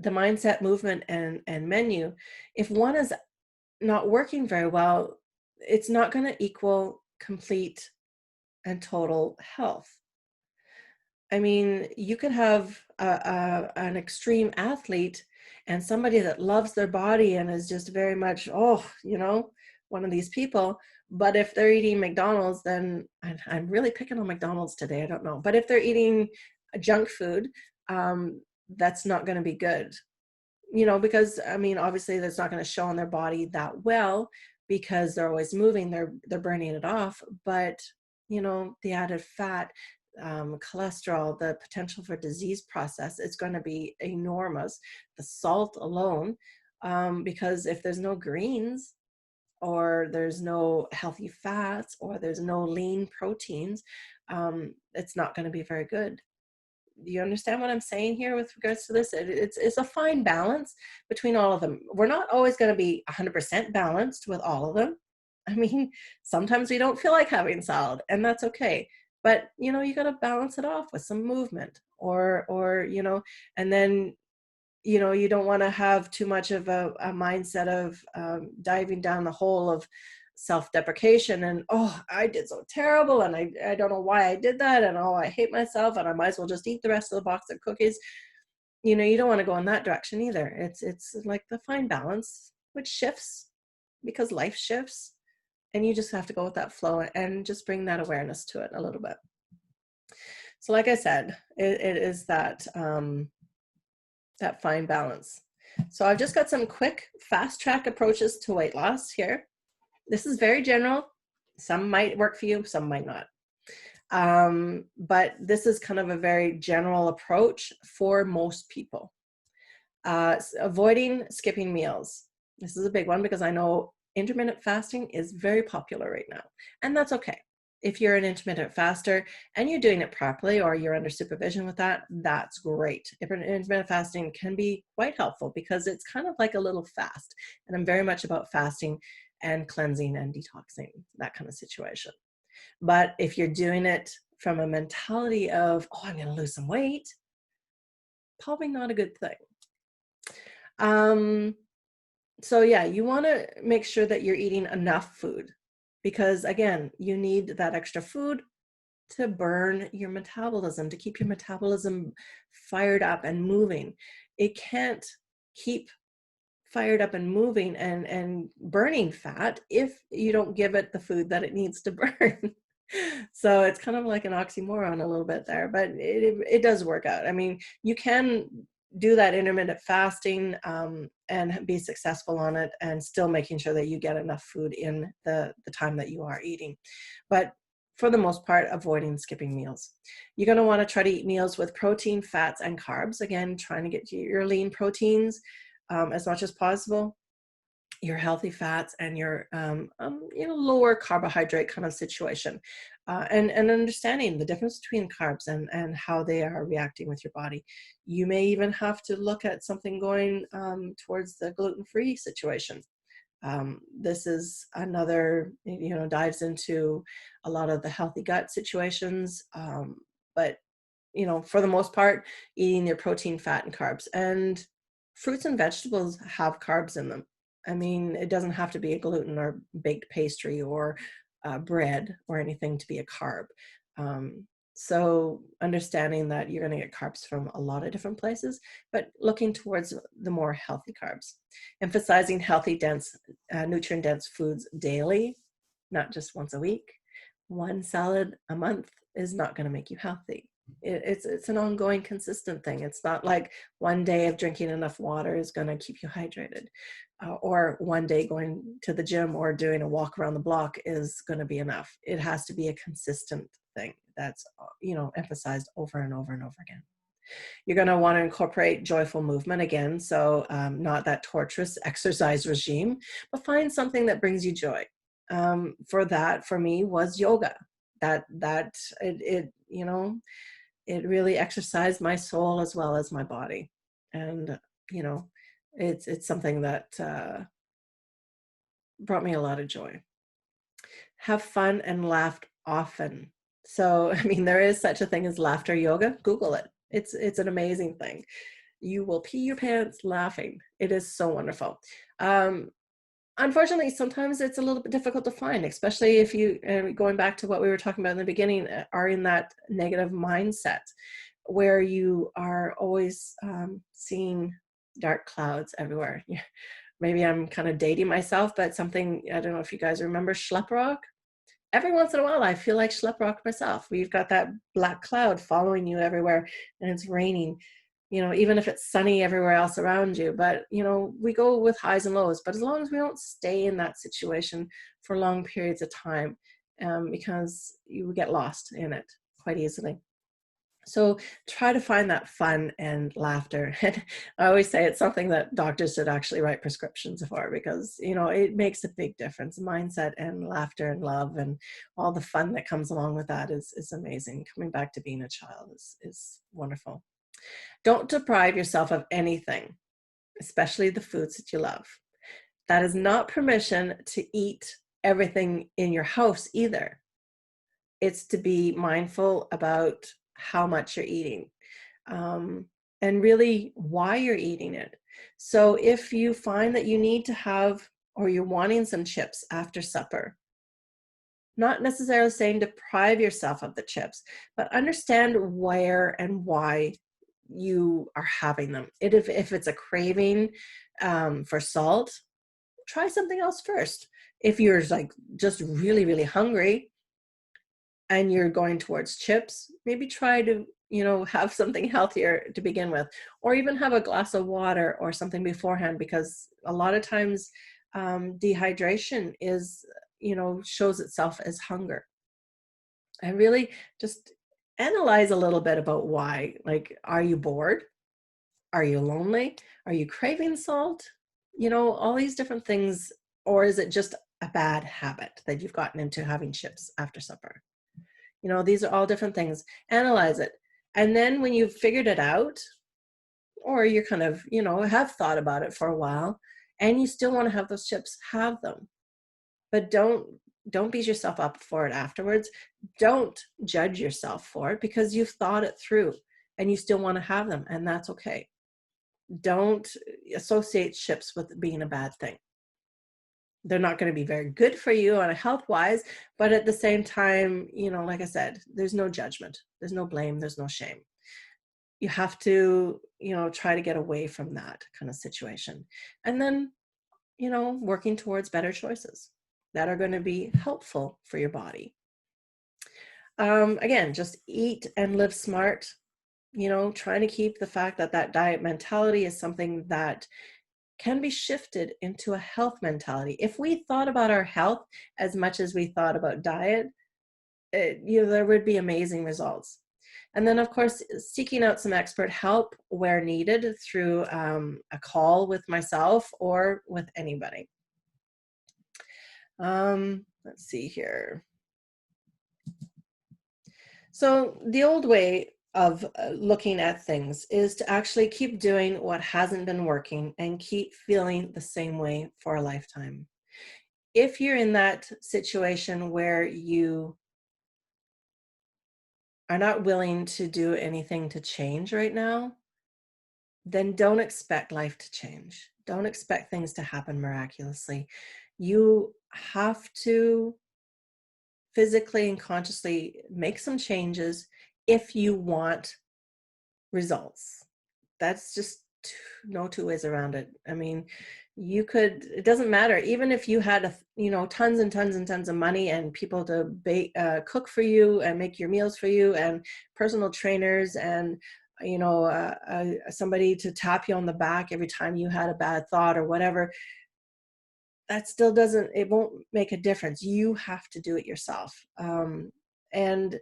the mindset, movement, and menu, if one is not working very well, it's not going to equal complete and total health. I mean, you could have an extreme athlete and somebody that loves their body and is just very much, one of these people. But if they're eating McDonald's, then I'm really picking on McDonald's today. I don't know. But if they're eating junk food, that's not going to be good, because I mean, obviously that's not going to show on their body that well, because they're always moving, they're burning it off. But, the added fat, cholesterol, the potential for disease process, it's going to be enormous. The salt alone, because if there's no greens, or there's no healthy fats, or there's no lean proteins, it's not going to be very good. Do you understand what I'm saying here with regards to this? It's a fine balance between all of them. We're not always going to be 100% balanced with all of them. I mean, sometimes we don't feel like having salad, and that's okay. But you got to balance it off with some movement, or and then you don't want to have too much of a mindset of diving down the hole of self-deprecation and, oh, I did so terrible, and I don't know why I did that, and, oh, I hate myself, and I might as well just eat the rest of the box of cookies. You don't want to go in that direction either. It's like the fine balance, which shifts because life shifts, and you just have to go with that flow and just bring that awareness to it a little bit. So like I said, it is that fine balance. So I've just got some quick fast track approaches to weight loss here. This is very general. Some might work for you, some might not. But this is kind of a very general approach for most people. Avoiding skipping meals. This is a big one because I know intermittent fasting is very popular right now, and that's okay. If you're an intermittent faster and you're doing it properly, or you're under supervision with that, that's great. Intermittent fasting can be quite helpful because it's kind of like a little fast. And I'm very much about fasting and cleansing and detoxing, that kind of situation. But if you're doing it from a mentality of, oh, I'm going to lose some weight, probably not a good thing. So yeah, you want to make sure that you're eating enough food, because again, you need that extra food to burn your metabolism, to keep your metabolism fired up and moving. It can't keep fired up and moving and burning fat if you don't give it the food that it needs to burn. So it's kind of like an oxymoron a little bit there, but it does work out. I mean, you can do that intermittent fasting and be successful on it, and still making sure that you get enough food in the time that you are eating. But for the most part, avoiding skipping meals. You're going to want to try to eat meals with protein, fats, and carbs. Again, trying to get your lean proteins as much as possible, your healthy fats, and your lower carbohydrate kind of situation, and understanding the difference between carbs and how they are reacting with your body. You may even have to look at something going towards the gluten-free situation. This is another, dives into a lot of the healthy gut situations, but for the most part, eating your protein, fat, and carbs. And fruits and vegetables have carbs in them. I mean, it doesn't have to be a gluten or baked pastry or bread or anything to be a carb. Um, so understanding that you're going to get carbs from a lot of different places, but looking towards the more healthy carbs, emphasizing healthy, dense, nutrient dense foods daily, not just once a week. One salad a month is not going to make you healthy. It's an ongoing, consistent thing. It's not like one day of drinking enough water is going to keep you hydrated, or one day going to the gym or doing a walk around the block is going to be enough. It has to be a consistent thing that's emphasized over and over and over again. You're going to want to incorporate joyful movement again, so not that torturous exercise regime, but find something that brings you joy. For me, was yoga. It really exercised my soul as well as my body, and you know, it's something that brought me a lot of joy. Have fun and laughed often. So, I mean, there is such a thing as laughter yoga. Google it. It's an amazing thing. You will pee your pants laughing. It is so wonderful. Um, Unfortunately, sometimes it's a little bit difficult to find, especially if you, going back to what we were talking about in the beginning, are in that negative mindset where you are always seeing dark clouds everywhere. Yeah. Maybe I'm kind of dating myself, but something, I don't know if you guys remember Schlep Rock. Every once in a while, I feel like Schlep Rock myself. We've got that black cloud following you everywhere and it's raining, even if it's sunny everywhere else around you. But, we go with highs and lows. But as long as we don't stay in that situation for long periods of time, because you get lost in it quite easily. So try to find that fun and laughter. And I always say it's something that doctors should actually write prescriptions for, because, it makes a big difference. Mindset and laughter and love and all the fun that comes along with that is amazing. Coming back to being a child is wonderful. Don't deprive yourself of anything, especially the foods that you love. That is not permission to eat everything in your house either. It's to be mindful about how much you're eating, um, and really why you're eating it. So if you find that you need to have, or you're wanting some chips after supper, not necessarily saying deprive yourself of the chips, but understand where and why you are having them. If it's a craving for salt, try something else first. If you're like just really, really hungry and you're going towards chips, maybe try to, have something healthier to begin with, or even have a glass of water or something beforehand, because a lot of times dehydration shows itself as hunger. And really just analyze a little bit about why. Like, are you bored? Are you lonely? Are you craving salt? All these different things. Or is it just a bad habit that you've gotten into, having chips after supper? These are all different things. Analyze it. And then when you've figured it out, or you're kind of, have thought about it for a while, and you still want to have those chips, have them. But don't beat yourself up for it afterwards. Don't judge yourself for it, because you've thought it through and you still want to have them, and that's okay. Don't associate chips with being a bad thing. They're not going to be very good for you on a health wise, but at the same time, like I said, there's no judgment, there's no blame, there's no shame. You have to, try to get away from that kind of situation. And then, working towards better choices that are going to be helpful for your body. Again, just eat and live smart, trying to keep the fact that that diet mentality is something that can be shifted into a health mentality. If we thought about our health as much as we thought about diet, there would be amazing results. And then, of course, seeking out some expert help where needed through a call with myself or with anybody. Let's see here. So the old way of looking at things is to actually keep doing what hasn't been working and keep feeling the same way for a lifetime. If you're in that situation where you are not willing to do anything to change right now, then don't expect life to change. Don't expect things to happen miraculously. You have to physically and consciously make some changes if you want results. That's just no two ways around it. I mean, you could, it doesn't matter. Even if you had, tons and tons and tons of money and people to cook for you and make your meals for you and personal trainers and, somebody to tap you on the back every time you had a bad thought or whatever, that still doesn't, it won't make a difference. You have to do it yourself. And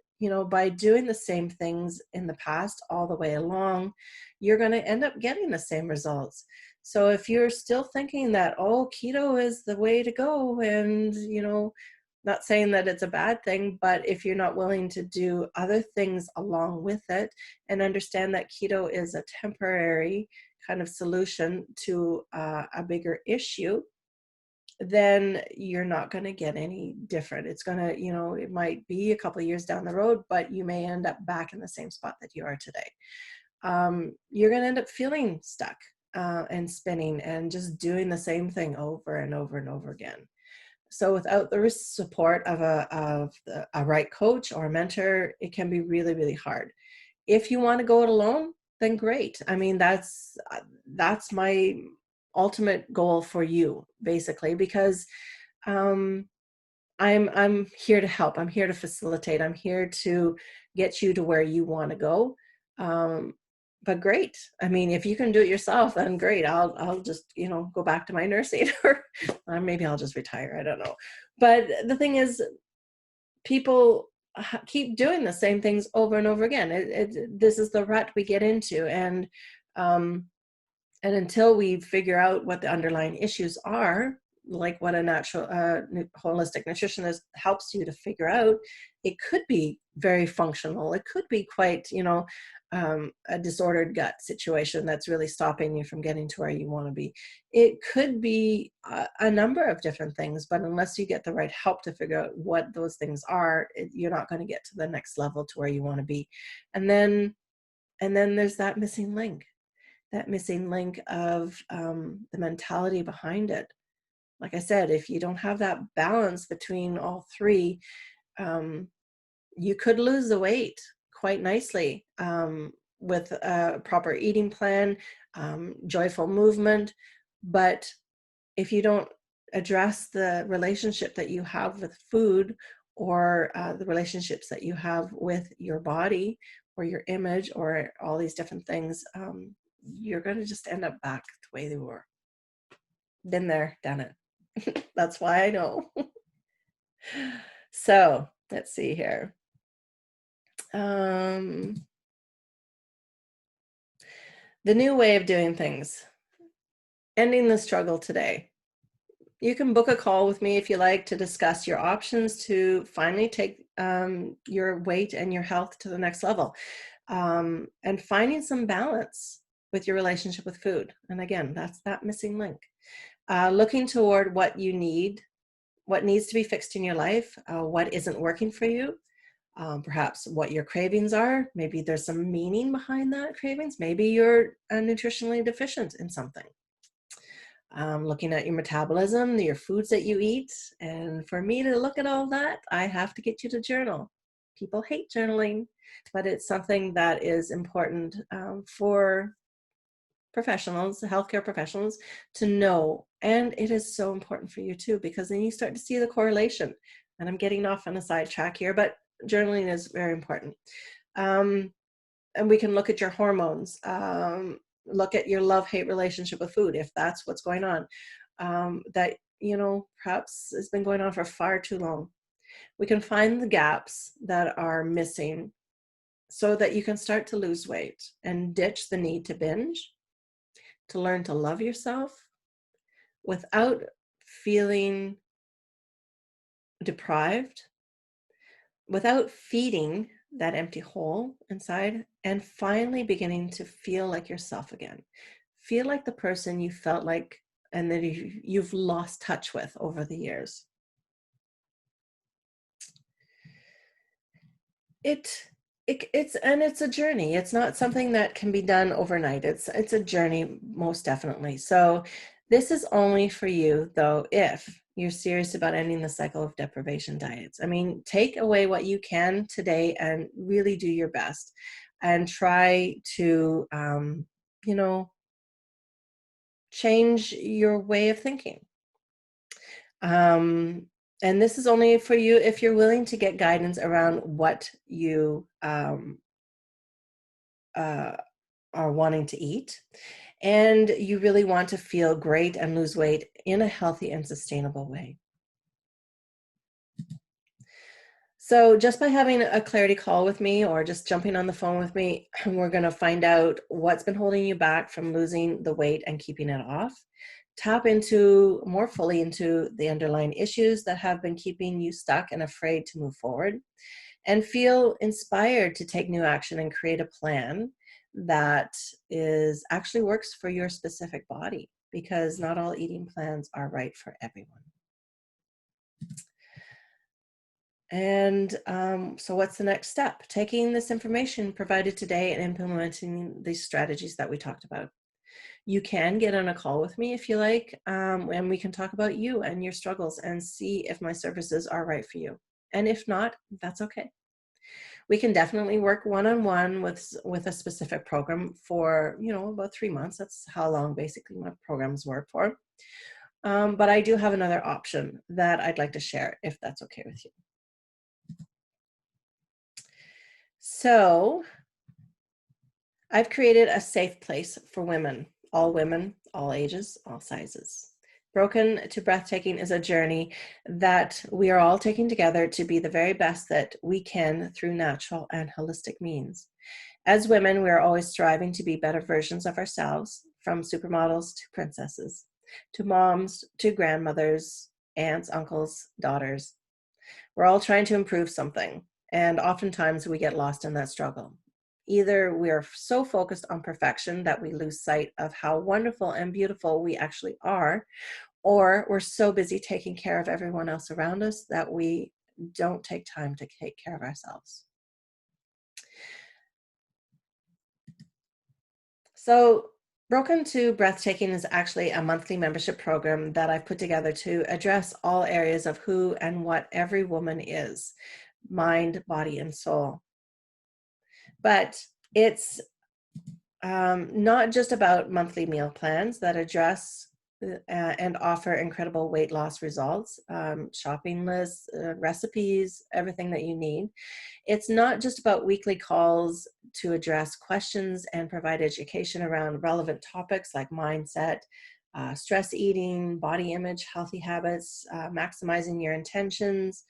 by doing the same things in the past all the way along, you're going to end up getting the same results. So if you're still thinking that, oh, keto is the way to go, and not saying that it's a bad thing, but if you're not willing to do other things along with it and understand that keto is a temporary kind of solution to a bigger issue, then you're not going to get any different. It's going to, it might be a couple of years down the road, but you may end up back in the same spot that you are today. You're going to end up feeling stuck and spinning and just doing the same thing over and over and over again. So without the support of a right coach or mentor, it can be really, really hard. If you want to go it alone, then great. I mean, that's my ultimate goal for you, basically, because I'm here to help. I'm here to facilitate. I'm here to get you to where you want to go. But great. I mean, if you can do it yourself, then great. I'll just, go back to my nursing or maybe I'll just retire. I don't know. But the thing is, people keep doing the same things over and over again. This is the rut we get into. And until we figure out what the underlying issues are, like what a natural holistic nutritionist helps you to figure out, it could be very functional. It could be quite, a disordered gut situation that's really stopping you from getting to where you want to be. It could be a number of different things, but unless you get the right help to figure out what those things are, you're not going to get to the next level to where you want to be. And then there's that missing link of the mentality behind it. Like I said, if you don't have that balance between all three, you could lose the weight quite nicely with a proper eating plan, joyful movement. But if you don't address the relationship that you have with food, or the relationships that you have with your body or your image or all these different things, you're going to just end up back the way they were. Been there, done it. That's why I know. So let's see here. The new way of doing things. Ending the struggle today. You can book a call with me if you like to discuss your options to finally take your weight and your health to the next level, and finding some balance with your relationship with food. And again, that's that missing link. Looking toward what you need, what needs to be fixed in your life, what isn't working for you, perhaps what your cravings are. Maybe there's some meaning behind that cravings. Maybe you're nutritionally deficient in something. Looking at your metabolism, your foods that you eat. And for me to look at all that, I have to get you to journal. People hate journaling, but it's something that is important for professionals, healthcare professionals, to know. And it is so important for you too, because then you start to see the correlation. And I'm getting off on a sidetrack here, but journaling is very important. And we can look at your hormones, look at your love-hate relationship with food, if that's what's going on, that, perhaps has been going on for far too long. We can find the gaps that are missing so that you can start to lose weight and ditch the need to binge, to learn to love yourself without feeling deprived, without feeding that empty hole inside, and finally beginning to feel like yourself again. Feel like the person you felt like and that you've lost touch with over the years. It's a journey. It's not something that can be done overnight. It's a journey, most definitely. So This is only for you, though, if you're serious about ending the cycle of deprivation diets. I mean, take away what you can today and really do your best and try to, you know, change your way of thinking. Um, and this is only for you if you're willing to get guidance around what you uh, are wanting to eat. And you really want to feel great and lose weight in a healthy and sustainable way. So just by having a clarity call with me or just jumping on the phone with me, we're going to find out what's been holding you back from losing the weight and keeping it off. Tap into more fully into the underlying issues that have been keeping you stuck and afraid to move forward, and feel inspired to take new action and create a plan that is actually works for your specific body, because not all eating plans are right for everyone. And so what's the next step? Taking this information provided today and implementing these strategies that we talked about. You can get on a call with me if you like, and we can talk about you and your struggles and see if my services are right for you. And if not, that's okay. We can definitely work one-on-one with a specific program for, about 3 months. That's how long basically my programs work for. But I do have another option that I'd like to share if that's okay with you. So I've created a safe place for women, all ages, all sizes. Broken to Breathtaking is a journey that we are all taking together to be the very best that we can through natural and holistic means. As women, we are always striving to be better versions of ourselves, from supermodels to princesses, to moms, to grandmothers, aunts, uncles, daughters. We're all trying to improve something, and oftentimes we get lost in that struggle. Either we are so focused on perfection that we lose sight of how wonderful and beautiful we actually are, or we're so busy taking care of everyone else around us that we don't take time to take care of ourselves. So, Broken to Breathtaking is actually a monthly membership program that I've put together to address all areas of who and what every woman is: mind, body, and soul. But it's not just about monthly meal plans that address and offer incredible weight loss results, shopping lists, recipes, everything that you need. It's not just about weekly calls to address questions and provide education around relevant topics like mindset, stress eating, body image, healthy habits, maximizing your intentions,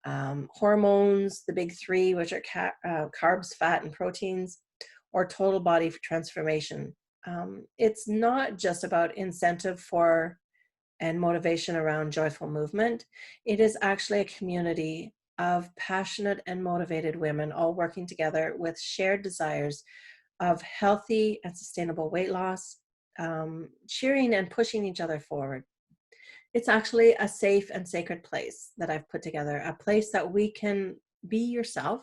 hormones, the big three, which are carbs, fat, and proteins, or total body transformation. It's not just about incentive for and motivation around joyful movement. It is actually a community of passionate and motivated women all working together with shared desires of healthy and sustainable weight loss, cheering and pushing each other forward. It's actually a safe and sacred place that I've put together, a place that we can be yourself,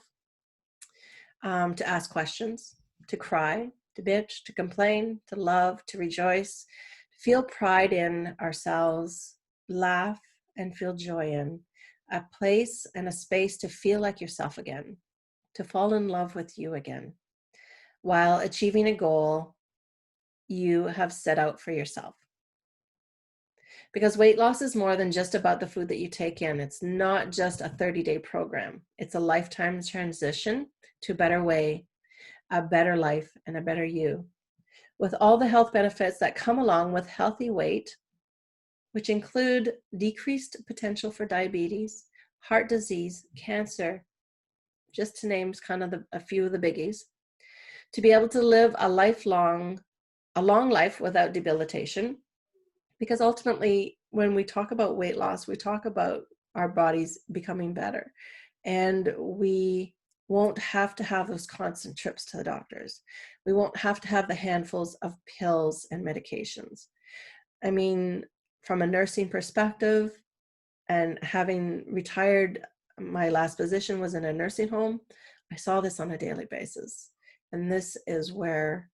to ask questions, to cry, to bitch, to complain, to love, to rejoice, feel pride in ourselves, laugh, and feel joy in. A place and a space to feel like yourself again, to fall in love with you again, while achieving a goal you have set out for yourself. Because weight loss is more than just about the food that you take in. It's not just a 30-day program. It's a lifetime transition to a better way, a better life, and a better you, with all the health benefits that come along with healthy weight, which include decreased potential for diabetes, heart disease, cancer, just to name kind of a few of the biggies, to be able to live a long life without debilitation. Because ultimately, when we talk about weight loss, we talk about our bodies becoming better. And we won't have to have those constant trips to the doctors. We won't have to have the handfuls of pills and medications. I mean, from a nursing perspective, and having retired, my last position was in a nursing home. I saw this on a daily basis. And this is where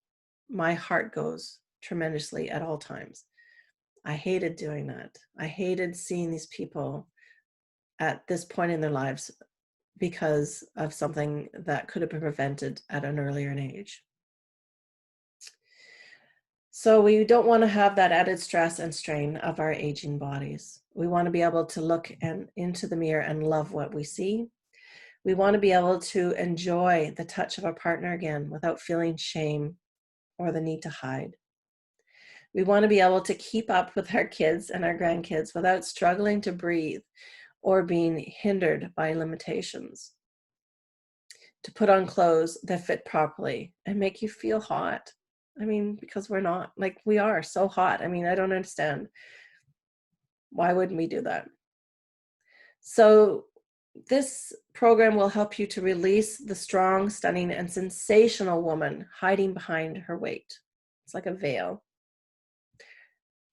my heart goes tremendously at all times. I hated doing that. I hated seeing these people at this point in their lives because of something that could have been prevented at an earlier age. So we don't want to have that added stress and strain of our aging bodies. We want to be able to look into the mirror and love what we see. We want to be able to enjoy the touch of our partner again without feeling shame or the need to hide. We want to be able to keep up with our kids and our grandkids without struggling to breathe or being hindered by limitations. To put on clothes that fit properly and make you feel hot. I mean, because we're not, like, we are so hot. I mean, I don't understand. Why wouldn't we do that? So this program will help you to release the strong, stunning, and sensational woman hiding behind her weight. It's like a veil.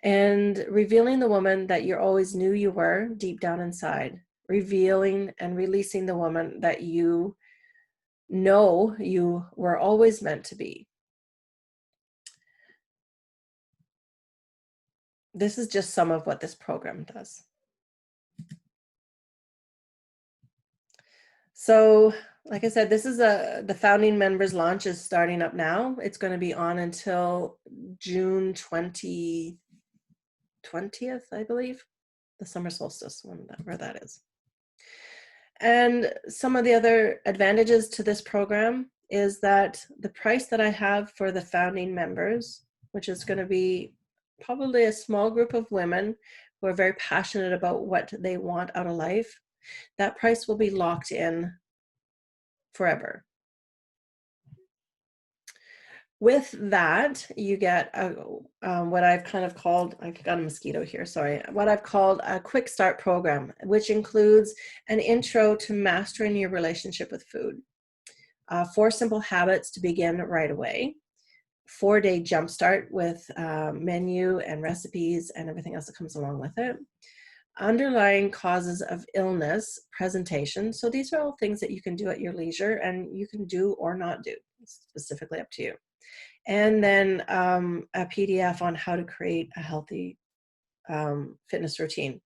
And revealing the woman that you always knew you were deep down inside. Revealing and releasing the woman that you know you were always meant to be. This is just some of what this program does. So, like I said, this is the founding members launch is starting up now. It's going to be on until June 20th, I believe, the summer solstice, where that is. And some of the other advantages to this program is that the price that I have for the founding members, which is going to be probably a small group of women who are very passionate about what they want out of life, that price will be locked in forever. With that, you get what I've kind of called, I've got a mosquito here, sorry, what I've called a quick start program, which includes an intro to mastering your relationship with food, 4 simple habits to begin right away, 4-day jumpstart with menu and recipes and everything else that comes along with it, underlying causes of illness presentation. So these are all things that you can do at your leisure and you can do or not do. It's specifically up to you. And then a PDF on how to create a healthy fitness routine.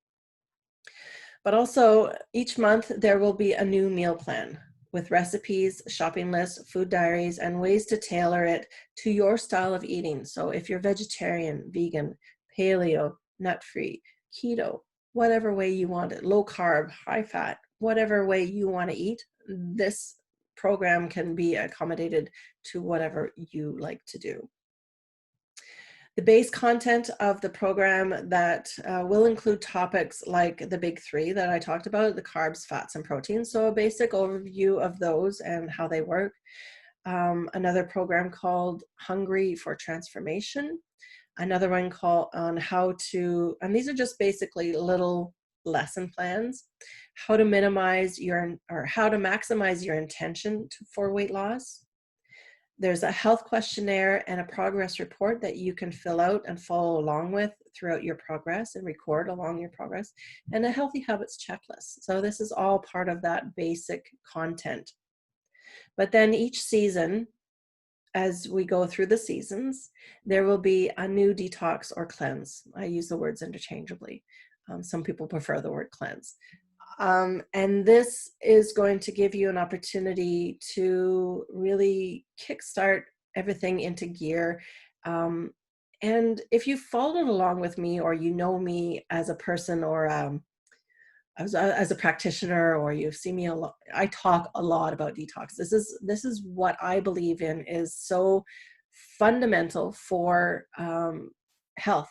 But also each month there will be a new meal plan with recipes, shopping lists, food diaries, and ways to tailor it to your style of eating. So if you're vegetarian, vegan, paleo, nut-free, keto, whatever way you want it, low carb, high fat, whatever way you want to eat, this program can be accommodated to whatever you like to do. The base content of the program that will include topics like the big 3 that I talked about, the carbs, fats, and proteins. So a basic overview of those and how they work. Another program called Hungry for Transformation. Another one called on how to, and these are just basically little lesson plans, how to minimize your, or how to maximize your intention for weight loss. There's a health questionnaire and a progress report that you can fill out and follow along with throughout your progress and record along your progress, and a healthy habits checklist. So this is all part of that basic content. But then each season, as we go through the seasons, there will be a new detox or cleanse. I use the words interchangeably. Some people prefer the word cleanse. And this is going to give you an opportunity to really kickstart everything into gear. And if you followed along with me, or you know me as a person, or as a practitioner, or you've seen me a lot, I talk a lot about detox. This is what I believe in is so fundamental for health.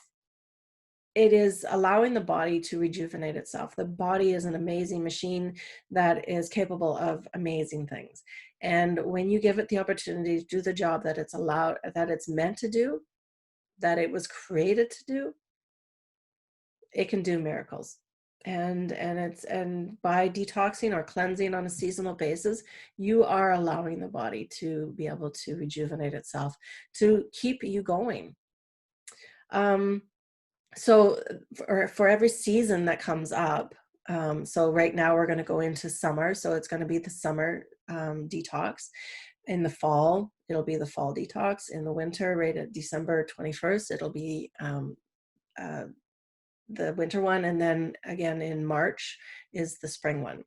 It is allowing the body to rejuvenate itself. The body is an amazing machine that is capable of amazing things. And when you give it the opportunity to do the job that it's meant to do, that it was created to do, it can do miracles. And by detoxing or cleansing on a seasonal basis, you are allowing the body to be able to rejuvenate itself, to keep you going. So for every season that comes up, so right now we're going to go into summer, so it's going to be the summer detox. In the fall, it'll be the fall detox. In the winter, right at December 21st, it'll be the winter one, and then again in March is the spring one.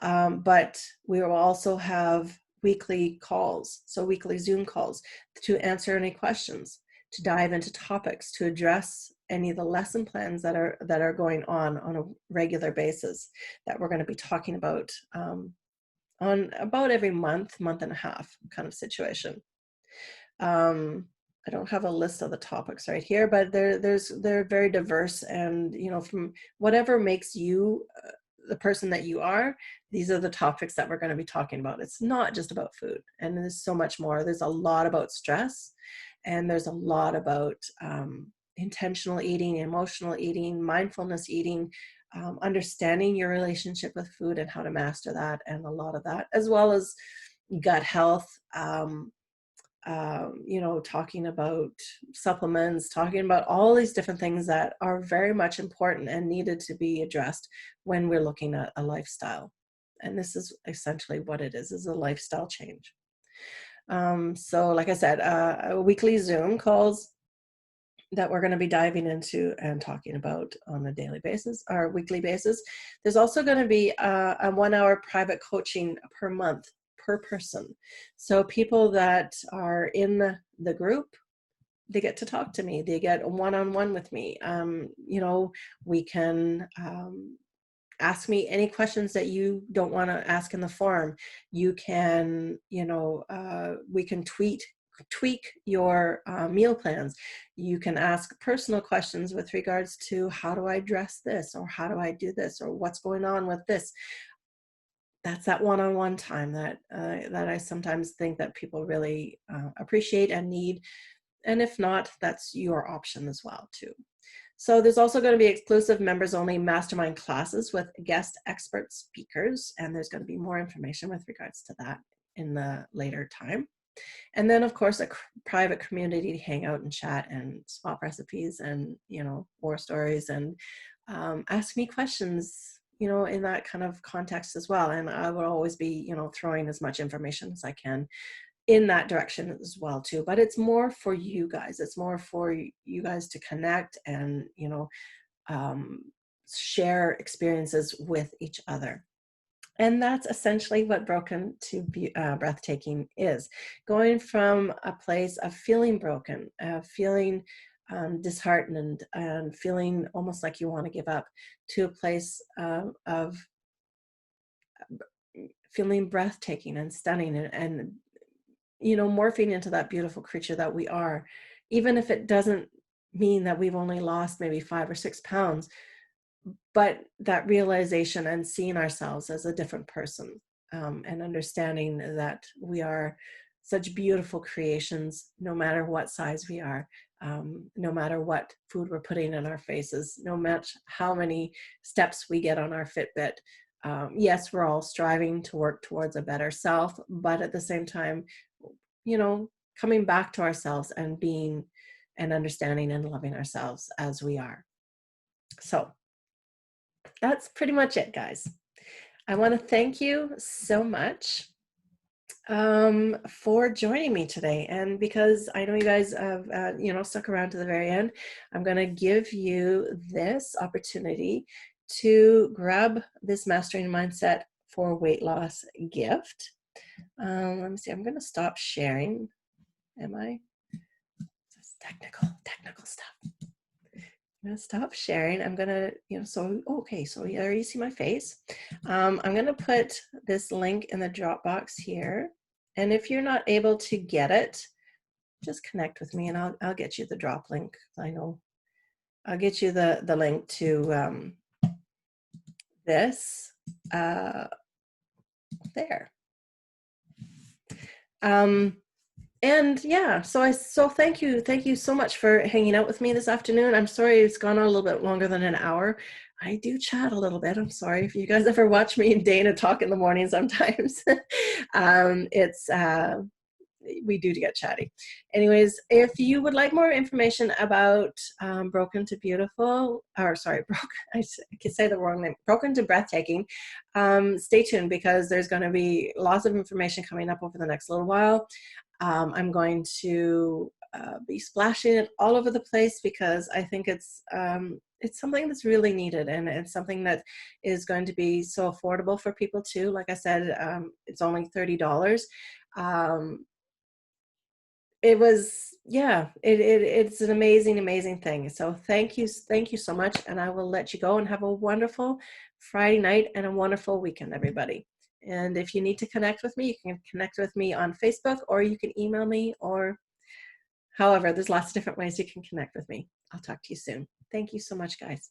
But we will also have weekly calls, so weekly Zoom calls to answer any questions, to dive into topics, to address any of the lesson plans that are going on a regular basis that we're going to be talking about on about every month and a half kind of situation. I don't have a list of the topics right here, but they're very diverse, and from whatever makes you the person that you are, these are the topics that we're going to be talking about. It's not just about food, and there's so much more. There's a lot about stress, and there's a lot about intentional eating, emotional eating, mindfulness eating, understanding your relationship with food and how to master that, and a lot of that, as well as gut health, talking about supplements, talking about all these different things that are very much important and needed to be addressed when we're looking at a lifestyle. And this is essentially what it is a lifestyle change. So like I said, weekly Zoom calls that we're going to be diving into and talking about on a daily basis or weekly basis. There's also going to be a 1 hour private coaching per month per person. So people that are in the group, they get to talk to me. They get a one-on-one with me. We can ask me any questions that you don't want to ask in the forum. You can, we can tweak your meal plans. You can ask personal questions with regards to how do I dress this, or how do I do this, or what's going on with this. That's that one-on-one time that I sometimes think that people really appreciate and need. And if not, that's your option as well too. So there's also going to be exclusive members only mastermind classes with guest expert speakers. And there's going to be more information with regards to that in the later time. And then of course, a private community to hang out and chat and swap recipes and, war stories, and ask me questions, in that kind of context as well. And I will always be, throwing as much information as I can in that direction as well too. But it's more for you guys. It's more for you guys to connect and, share experiences with each other. And that's essentially what Broken to Breathtaking is. Going from a place of feeling broken, feeling disheartened, and feeling almost like you want to give up, to a place of feeling breathtaking and stunning, and morphing into that beautiful creature that we are. Even if it doesn't mean that we've only lost maybe 5 or 6 pounds, but that realization and seeing ourselves as a different person, and understanding that we are such beautiful creations, no matter what size we are, no matter what food we're putting in our faces, no matter how many steps we get on our Fitbit. Yes, we're all striving to work towards a better self, but at the same time, coming back to ourselves and being and understanding and loving ourselves as we are. So that's pretty much it, guys. I want to thank you so much for joining me today. And because I know you guys have, stuck around to the very end, I'm going to give you this opportunity to grab this Mastering Mindset for Weight Loss gift. Let me see. I'm going to stop sharing. Am I? It's technical stuff. I'm going to stop sharing. I'm going to, okay, so there you see my face. I'm going to put this link in the Dropbox here. And if you're not able to get it, just connect with me and I'll get you the drop link. I know I'll get you the link to this there. And yeah, so thank you so much for hanging out with me this afternoon. I'm sorry it's gone on a little bit longer than an hour. I do chat a little bit. I'm sorry if you guys ever watch me and Dana talk in the morning sometimes. We do get chatty. Anyways, if you would like more information about Broken to Beautiful, or sorry, I can say the wrong name, Broken to Breathtaking, stay tuned, because there's going to be lots of information coming up over the next little while. I'm going to be splashing it all over the place, because I think it's something that's really needed, and it's something that is going to be so affordable for people too. Like I said, it's only $30. Um, it was, yeah, it's an amazing, amazing thing. So thank you so much, and I will let you go and have a wonderful Friday night and a wonderful weekend, everybody. And if you need to connect with me, you can connect with me on Facebook, or you can email me, or however, there's lots of different ways you can connect with me. I'll talk to you soon. Thank you so much, guys.